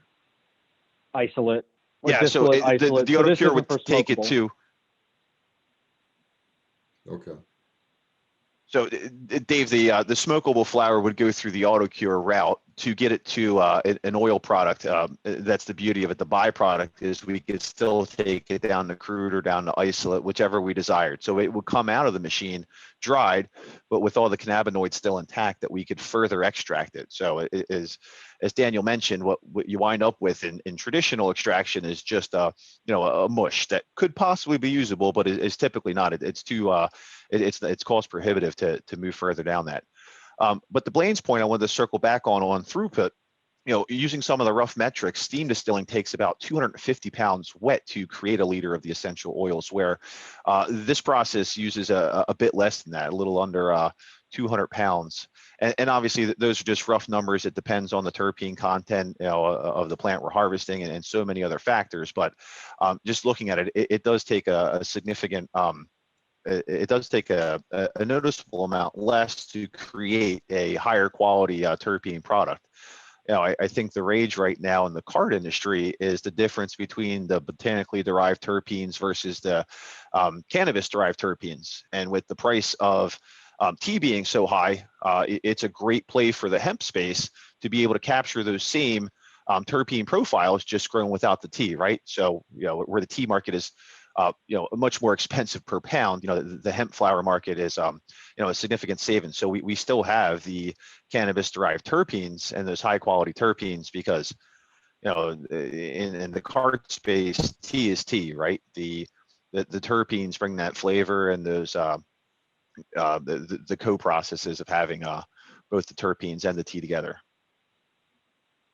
isolate. Yeah, so the Autocure would take it to. Okay. So Dave, the smokable flower would go through the Autocure route to get it to an oil product. That's the beauty of it. The byproduct is we could still take it down to crude or down to isolate, whichever we desired. So it would come out of the machine dried, but with all the cannabinoids still intact, that we could further extract it. So it is, as Daniel mentioned, what you wind up with in traditional extraction is just a mush that could possibly be usable, but is typically not. It's too it's cost prohibitive to move further down that. But the Blaine's point I wanted to circle back on throughput, using some of the rough metrics, steam distilling takes about 250 pounds wet to create a liter of the essential oils, where this process uses a bit less than that, a little under 200 pounds. And obviously those are just rough numbers. It depends on the terpene content of the plant we're harvesting and so many other factors. But just looking at it, it does take a significant it does take a noticeable amount less to create a higher quality terpene product. I think the rage right now in the card industry is the difference between the botanically derived terpenes versus the cannabis derived terpenes. And with the price of tea being so high, it's a great play for the hemp space to be able to capture those same terpene profiles, just grown without the tea, right? So, where the tea market is much more expensive per pound, the hemp flower market is, a significant savings. So we still have the cannabis derived terpenes and those high quality terpenes because, in the card space, tea is tea, right? The terpenes bring that flavor and those, the co-processes of having both the terpenes and the tea together.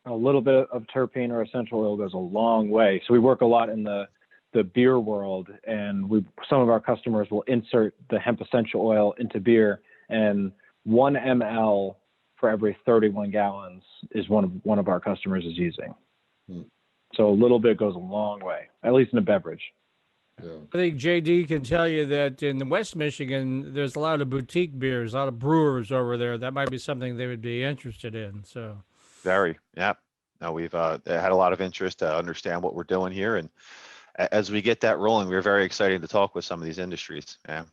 A little bit of terpene or essential oil goes a long way. So we work a lot in the beer world, and some of our customers will insert the hemp essential oil into beer, and 1 ml for every 31 gallons is one of our customers is using. So a little bit goes a long way, at least in a beverage. Yeah. I think JD can tell you that in the West Michigan, there's a lot of boutique beers, a lot of brewers over there. That might be something they would be interested in. So Very, yeah. No, we've had a lot of interest to understand what we're doing here, and as we get that rolling, we're very excited to talk with some of these industries. Yeah.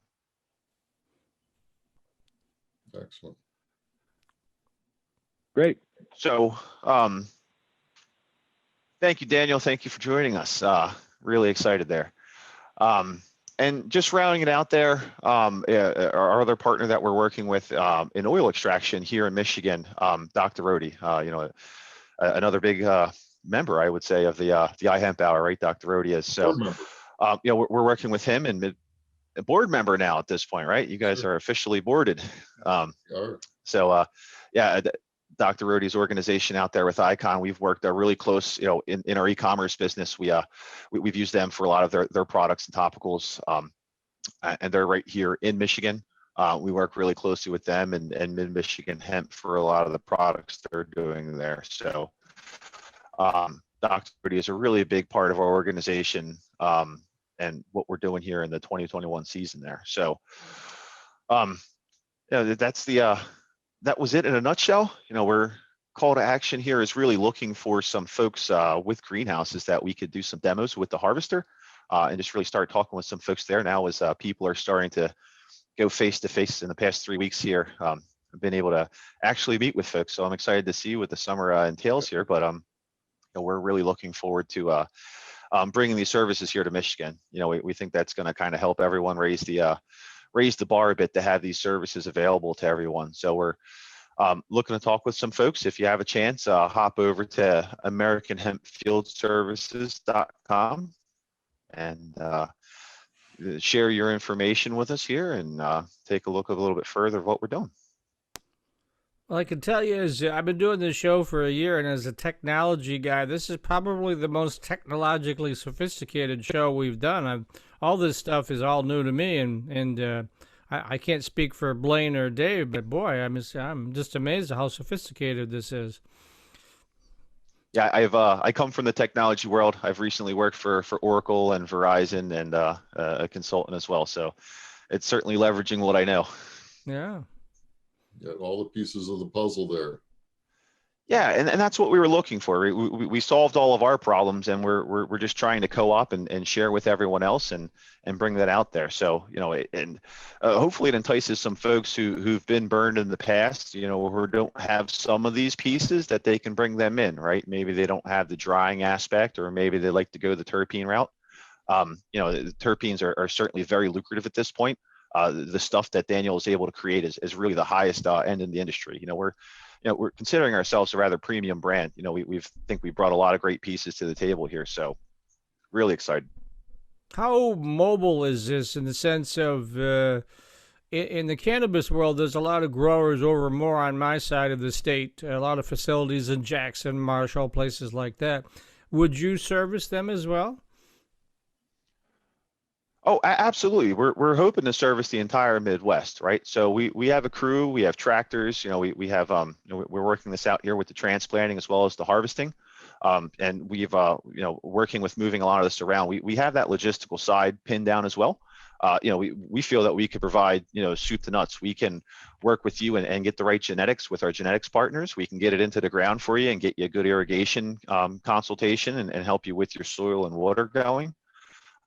Excellent. Great. So, thank you, Daniel. Thank you for joining us. Really excited there. And just rounding it out there, our other partner that we're working with in oil extraction here in Michigan, Dr. Rody, another big member, I would say, of the iHemp Hour, right? Dr. Rody is. So, we're working with him and a board member now at this point, right? You guys are officially boarded. Dr. Rody's organization out there with Icon, we've worked really close, in our e-commerce business. We've used them for a lot of their products and topicals, and they're right here in Michigan. We work really closely with them and Mid-Michigan Hemp for a lot of the products they're doing there. So Dr. Rody is a really big part of our organization and what we're doing here in the 2021 season there. So that was it in a nutshell. We're call to action here is really looking for some folks with greenhouses that we could do some demos with the harvester and just really start talking with some folks there now as people are starting to go face to face in the past 3 weeks here. I've been able to actually meet with folks. So I'm excited to see what the summer entails here, but we're really looking forward to bringing these services here to Michigan. We think that's going to kind of help everyone raise the bar a bit to have these services available to everyone. So we're looking to talk with some folks. If you have a chance, hop over to AmericanHempFieldServices.com and share your information with us here and take a look a little bit further of what we're doing. Well, I can tell you, I've been doing this show for a year, and as a technology guy, this is probably the most technologically sophisticated show we've done. All this stuff is all new to me, and I can't speak for Blaine or Dave, but boy, I'm just amazed at how sophisticated this is. Yeah, I come from the technology world. I've recently worked for Oracle and Verizon and a consultant as well. So it's certainly leveraging what I know. Yeah. All the pieces of the puzzle there. Yeah, and that's what we were looking for. We solved all of our problems, and we're just trying to co-op and share with everyone else and bring that out there. So hopefully it entices some folks who've been burned in the past, who don't have some of these pieces, that they can bring them in, right? Maybe they don't have the drying aspect, or maybe they like to go the terpene route. The terpenes are certainly very lucrative at this point. The stuff that Daniel is able to create is really the highest end in the industry. We're considering ourselves a rather premium brand. We think we brought a lot of great pieces to the table here. So really excited. How mobile is this in the sense of, in the cannabis world, there's a lot of growers over more on my side of the state, a lot of facilities in Jackson, Marshall, places like that. Would you service them as well? Oh, absolutely. We're hoping to service the entire Midwest, right? So we have a crew, we have tractors, we have we're working this out here with the transplanting as well as the harvesting, and we've working with moving a lot of this around. We have that logistical side pinned down as well. We feel that we could provide soup to nuts. We can work with you and get the right genetics with our genetics partners. We can get it into the ground for you and get you a good irrigation consultation and help you with your soil and water going.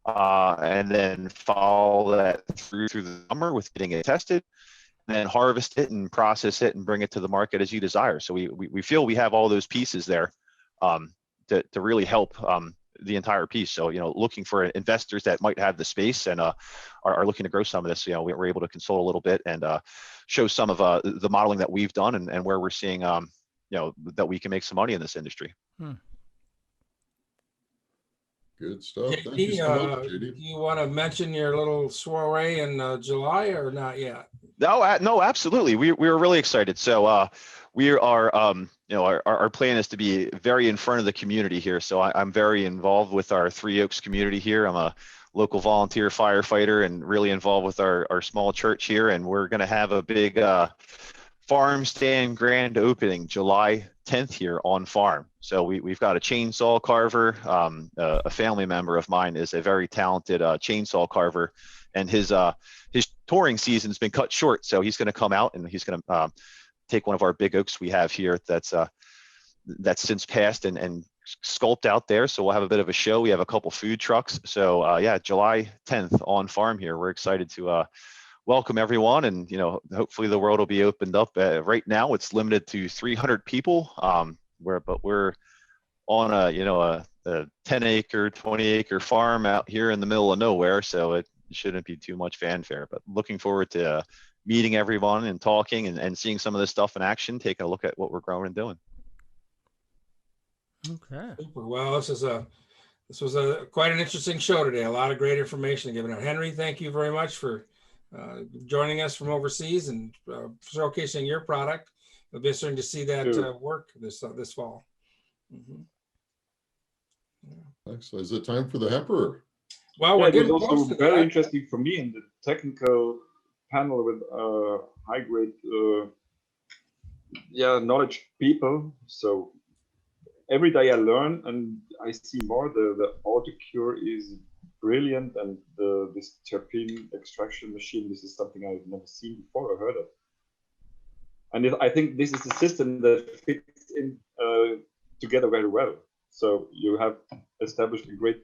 And then follow that through the summer with getting it tested, and then harvest it and process it and bring it to the market as you desire. So we feel we have all those pieces there to really help the entire piece. So looking for investors that might have the space and are looking to grow some of this, we're able to consult a little bit and show some of the modeling that we've done and where we're seeing that we can make some money in this industry. Good stuff. JD, Thank you so much, JD. do you want to mention your little soiree in July or not yet? No, absolutely. We were really excited. So we are, our plan is to be very in front of the community here. So I'm very involved with our Three Oaks community here. I'm a local volunteer firefighter and really involved with our small church here. And we're going to have a big farm stand grand opening July 10th here on farm. So we've got a chainsaw carver. A family member of mine is a very talented chainsaw carver, and his touring season's been cut short. So he's going to come out and he's going to take one of our big oaks we have here that's since passed and sculpt out there. So we'll have a bit of a show. We have a couple food trucks. So July 10th on farm here. We're excited to welcome everyone, and hopefully the world will be opened up. Right now it's limited to 300 people, but we're on a a 10-acre, 20-acre farm out here in the middle of nowhere, so it shouldn't be too much fanfare. But looking forward to meeting everyone and talking and seeing some of this stuff in action, taking a look at what we're growing and doing. Okay. Super. Well, this was a quite an interesting show today. A lot of great information given out. Henry, thank you very much for joining us from overseas and showcasing your product. It'll be interesting to see that work this fall. Mm-hmm. Yeah. Excellent. Is it time for the hemper? Well, it was also very interesting for me in the technical panel with high grade knowledge people. So every day I learn and I see more. The Autocure is brilliant, and this terpene extraction machine, this is something I've never seen before or heard of. And I think this is a system that fits in together very well. So you have established a great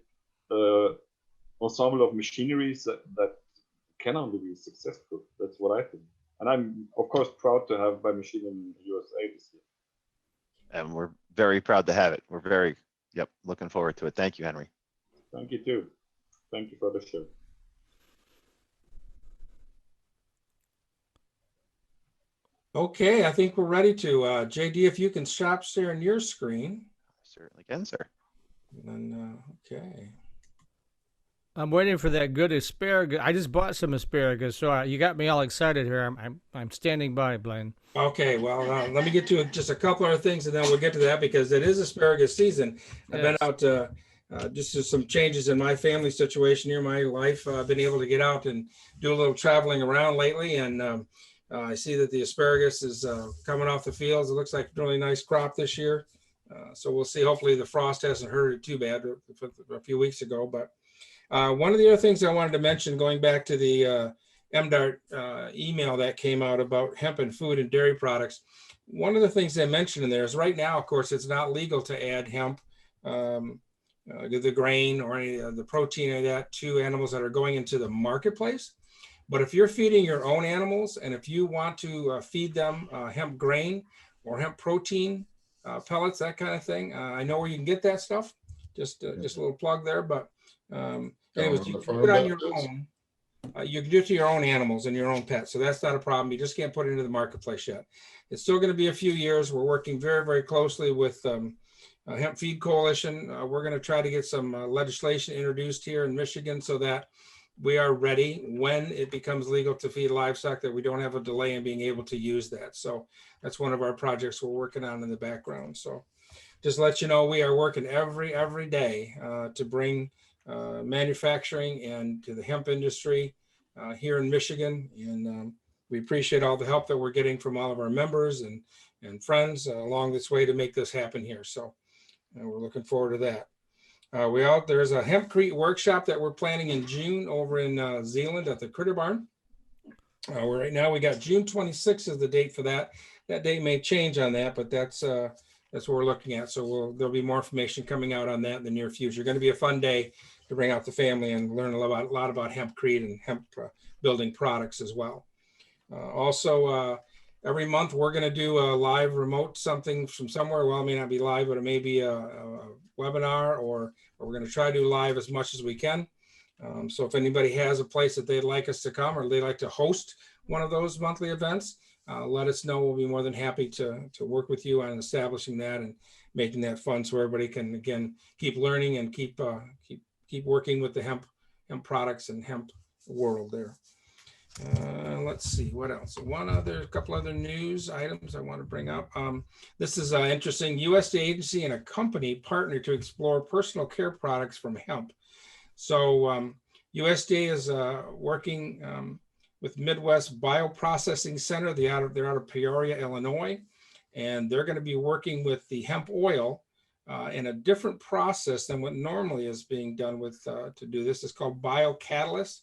ensemble of machineries that can only be successful. That's what I think. And I'm, of course, proud to have my machine in the USA this year. And we're very proud to have it. We're very, looking forward to it. Thank you, Henry. Thank you, too. Thank you for the show. Okay, I think we're ready to. JD, if you can stop sharing your screen. Certainly can, sir. And then, okay. I'm waiting for that good asparagus. I just bought some asparagus, so you got me all excited here. I'm standing by, Blaine. Okay, well, let me get to just a couple other things, and then we'll get to that because it is asparagus season. I've been out just some changes in my family situation here, my life. I've been able to get out and do a little traveling around lately, and I see that the asparagus is coming off the fields. It looks like a really nice crop this year. So we'll see. Hopefully the frost hasn't hurt it too bad a few weeks ago, but one of the other things I wanted to mention, going back to the MDART email that came out about hemp and food and dairy products, one of the things they mentioned in there is right now, of course, it's not legal to add hemp, the grain or any of the protein or that to animals that are going into the marketplace. But if you're feeding your own animals and if you want to feed them hemp grain or hemp protein pellets, that kind of thing, I know where you can get that stuff. Just a little plug there, but anyways, you can put it on your own. You can do it to your own animals and your own pets, so that's not a problem. You just can't put it into the marketplace yet. It's still going to be a few years. We're working very, very closely with Hemp Feed Coalition. We're going to try to get some legislation introduced here in Michigan so that we are ready when it becomes legal to feed livestock, that we don't have a delay in being able to use that. So that's one of our projects we're working on in the background. So just let you know, we are working every day to bring manufacturing and to the hemp industry here in Michigan. And we appreciate all the help that we're getting from all of our members and friends along this way to make this happen here. So we're looking forward to that. There's a Hemp Crete workshop that we're planning in June over in Zeeland at the Critter Barn. Right now we got June 26th is the date for that. That date may change on that, but that's what we're looking at. So there'll be more information coming out on that in the near future. Going to be a fun day to bring out the family and learn a lot about hemp crete and hemp building products as well. Also, every month we're going to do a live remote something from somewhere. Well, it may not be live, but it may be a webinar, or we're going to try to do live as much as we can. So if anybody has a place that they'd like us to come or they'd like to host one of those monthly events, let us know. We'll be more than happy to work with you on establishing that and making that fun so everybody can, again, keep learning and keep working with the hemp products and hemp world there. Let's see what else. A couple other news items I want to bring up. This is interesting. USDA agency and a company partner to explore personal care products from hemp. So USDA is working with Midwest Bioprocessing Center. They're out of Peoria, Illinois, and they're going to be working with the hemp oil in a different process than what normally is being done with to do this. It's called biocatalyst.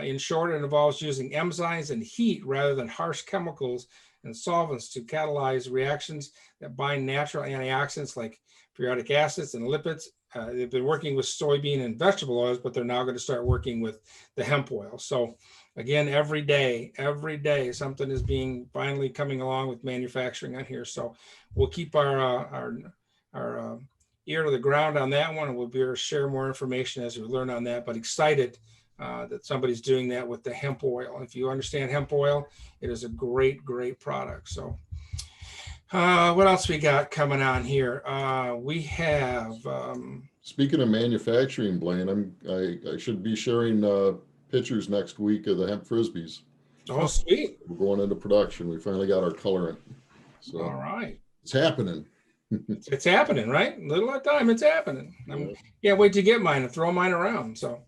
In short, it involves using enzymes and heat rather than harsh chemicals and solvents to catalyze reactions that bind natural antioxidants like periodic acids and lipids. They've been working with soybean and vegetable oils, but they're now going to start working with the hemp oil. So again, every day, something is finally coming along with manufacturing on here. So we'll keep our ear to the ground on that one, and we'll be able to share more information as we learn on that, but excited that somebody's doing that with the hemp oil. If you understand hemp oil, it is a great, great product. So what else we got coming on here? We have Speaking of manufacturing, Blaine, I should be sharing pictures next week of the hemp frisbees. oh, sweet. We're going into production. We finally got our colorant. So All right. it's happening. It's happening, right? Little at a time, it's happening. Can't wait to get mine and throw mine around. So,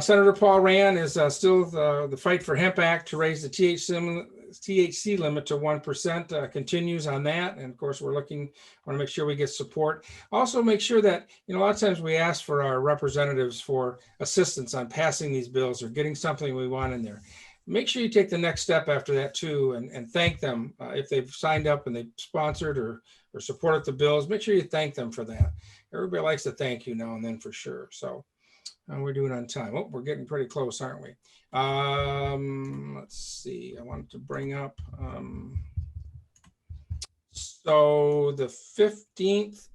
Senator Paul Rand is still the Fight for Hemp Act to raise the THC limit to 1% continues on that. And of course, want to make sure we get support. Also make sure that, a lot of times we ask for our representatives for assistance on passing these bills or getting something we want in there. Make sure you take the next step after that too, and thank them if they've signed up and they've sponsored or supported the bills. Make sure you thank them for that. Everybody likes to thank you now and then for sure. So we're doing on time. Oh, we're getting pretty close, aren't we? Let's see. I wanted to bring up. So the 15th,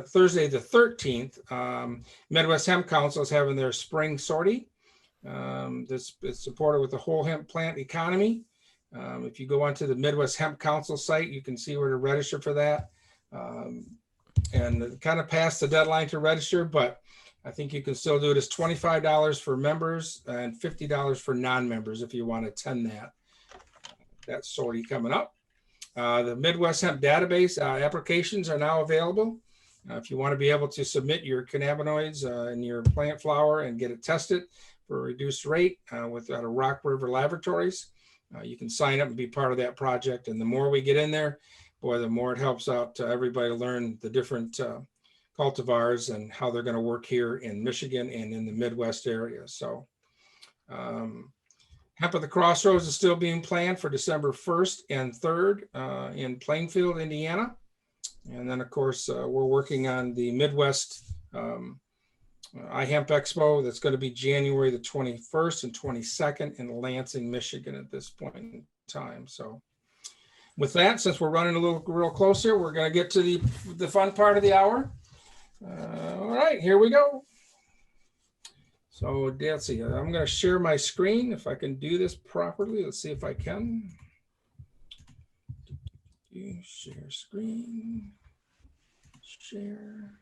Thursday the 13th, Midwest Hemp Council is having their spring sortie. This is supported with the whole hemp plant economy. If you go onto the Midwest Hemp Council site, you can see where to register for that. And kind of passed the deadline to register, but I think you can still do it. It's $25 for members and $50 for non-members if you want to attend that. That's sortie coming up. The Midwest Hemp Database applications are now available. If you want to be able to submit your cannabinoids in your plant flower and get it tested for a reduced rate out of Rock River Laboratories, you can sign up and be part of that project. And the more we get in there, boy, the more it helps out everybody to learn the different cultivars and how they're going to work here in Michigan and in the Midwest area. So Hemp at the Crossroads is still being planned for December 1st and 3rd in Plainfield, Indiana. And then, of course, we're working on the Midwest iHemp Expo. That's going to be January the 21st and 22nd in Lansing, Michigan at this point in time. So with that, since we're running real close here, we're going to get to the fun part of the hour. All right, here we go. So let's see, I'm going to share my screen if I can do this properly. Let's see if I can. Share screen, share.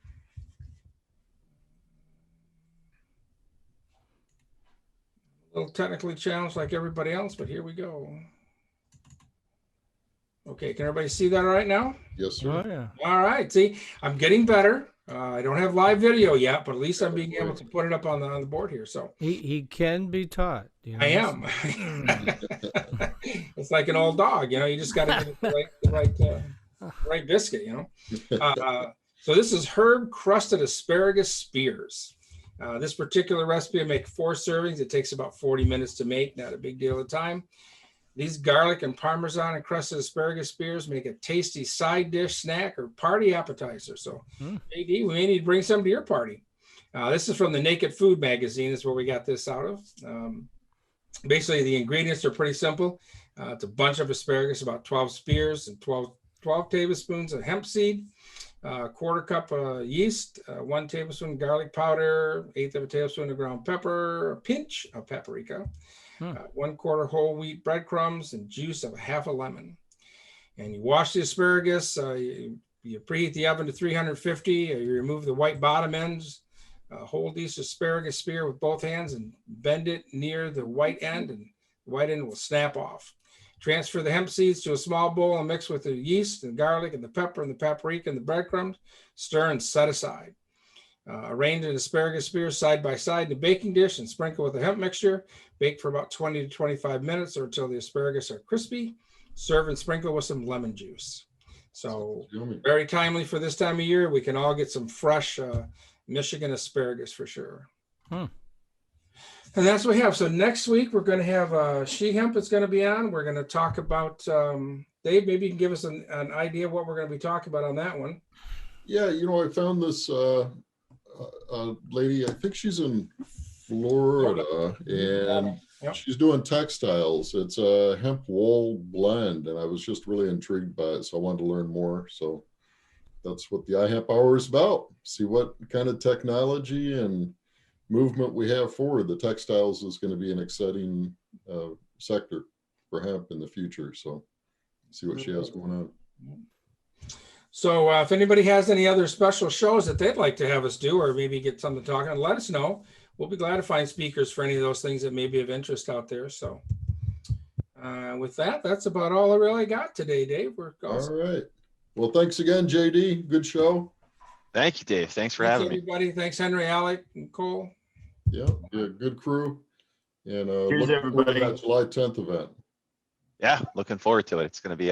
A little technically challenged like everybody else, but here we go. Okay, can everybody see that all right now? Yes, sir. Oh, yeah. All right, see, I'm getting better. I don't have live video yet, but at least I'm being able to put it up on the board here. So He can be taught. I am. It's like an old dog, you just got to get the right biscuit, So this is herb crusted asparagus spears. This particular recipe, I make 4 servings. It takes about 40 minutes to make, not a big deal of time. These garlic and Parmesan and crusted asparagus spears make a tasty side dish, snack, or party appetizer. So, AD, we may need to bring some to your party. This is from the Naked Food magazine is where we got this out of. Basically, the ingredients are pretty simple. It's a bunch of asparagus, about 12 spears, and 12 tablespoons of hemp seed, a quarter cup of yeast, 1 tablespoon garlic powder, 1/8 of a tablespoon of ground pepper, a pinch of paprika, 1/4 whole wheat breadcrumbs, and juice of half a lemon. And you wash the asparagus, you preheat the oven to 350, you remove the white bottom ends, hold these asparagus spear with both hands and bend it near the white end, and the white end will snap off. Transfer the hemp seeds to a small bowl and mix with the yeast and garlic and the pepper and the paprika and the breadcrumbs. Stir and set aside. Arrange an asparagus spears side by side in a baking dish and sprinkle with the hemp mixture. Bake for about 20 to 25 minutes or until the asparagus are crispy. Serve and sprinkle with some lemon juice. So very timely for this time of year. We can all get some fresh Michigan asparagus for sure. And that's what we have. So next week, we're going to have She Hemp that's going to be on. We're going to talk about, Dave, maybe you can give us an idea of what we're going to be talking about on that one. Yeah, I found this lady, I think she's in Florida, and Yep. she's doing textiles. It's a hemp wool blend, and I was just really intrigued by it, so I wanted to learn more. So that's what the iHemp Hour is about. See what kind of technology and movement we have forward. The textiles is going to be an exciting sector for hemp in the future. So see what she has going on. So if anybody has any other special shows that they'd like to have us do, or maybe get something talking, let us know. We'll be glad to find speakers for any of those things that may be of interest out there. So with that, that's about all I really got today, Dave. All right. Well, thanks again, JD. Good show. Thank you, Dave. Thanks for having me. Everybody. Thanks, Henry, Alec, and Cole. Yeah, good crew. And Cheers, everybody. That July 10th event. Yeah, looking forward to it. It's going to be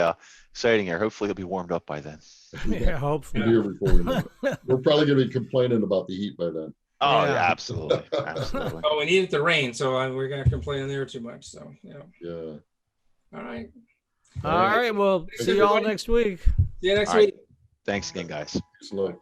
exciting here. Hopefully it'll be warmed up by then. Yeah, hopefully. Here before we know it. We're probably going to be complaining about the heat by then. Oh, Yeah. yeah, absolutely. Absolutely. Oh, we needed the rain, so we're going to complain there too much. So, Yeah. All right. All right. Well, see you all next week. See you next All right. week. Thanks again, guys. Slow.